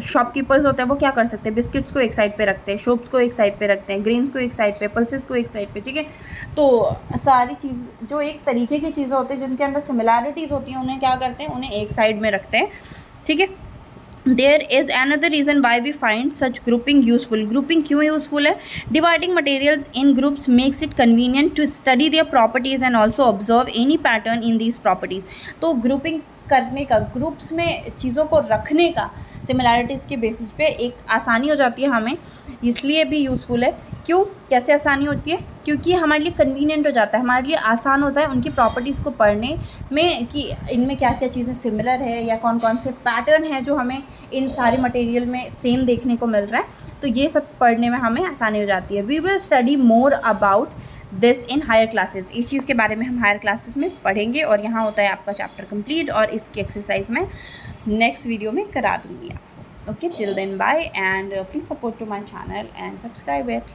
शॉपकीपर्स होते हैं वो क्या कर सकते हैं, बिस्किट्स को एक साइड पे रखते हैं, सोप्स को एक साइड पे रखते हैं, ग्रेन्स को एक साइड पे, पल्सेस को एक साइड पे, ठीक है। तो सारी चीज़ जो एक तरीके की चीज़ें होती हैं जिनके अंदर सिमिलैरिटीज़ होती हैं उन्हें क्या करते हैं, उन्हें एक साइड में रखते हैं, ठीक है। There is another reason why we find such grouping useful. Grouping क्यों यूजफुल है, dividing materials in groups makes it convenient to study their properties and also observe any pattern in these properties. तो grouping करने का, groups में चीज़ों को रखने का सिमिलैरिटीज़ के बेसिस पे एक आसानी हो जाती है हमें, इसलिए भी यूज़फुल है। क्यों, कैसे आसानी होती है, क्योंकि हमारे लिए कन्वीनियंट हो जाता है, हमारे लिए आसान होता है उनकी प्रॉपर्टीज़ को पढ़ने में कि इनमें क्या क्या चीज़ें सिमिलर है या कौन कौन से पैटर्न है जो हमें इन सारे मटेरियल में सेम देखने को मिल रहा है। तो ये सब पढ़ने में हमें आसानी हो जाती है। We will study more about this in higher classes. इस चीज़ के बारे में हम हायर क्लासेस में पढ़ेंगे और यहाँ होता है आपका चैप्टर कंप्लीट, और इसकी एक्सरसाइज में नेक्स्ट वीडियो में करा दूँगी आप। Okay, till then bye, and please support to my channel and subscribe it.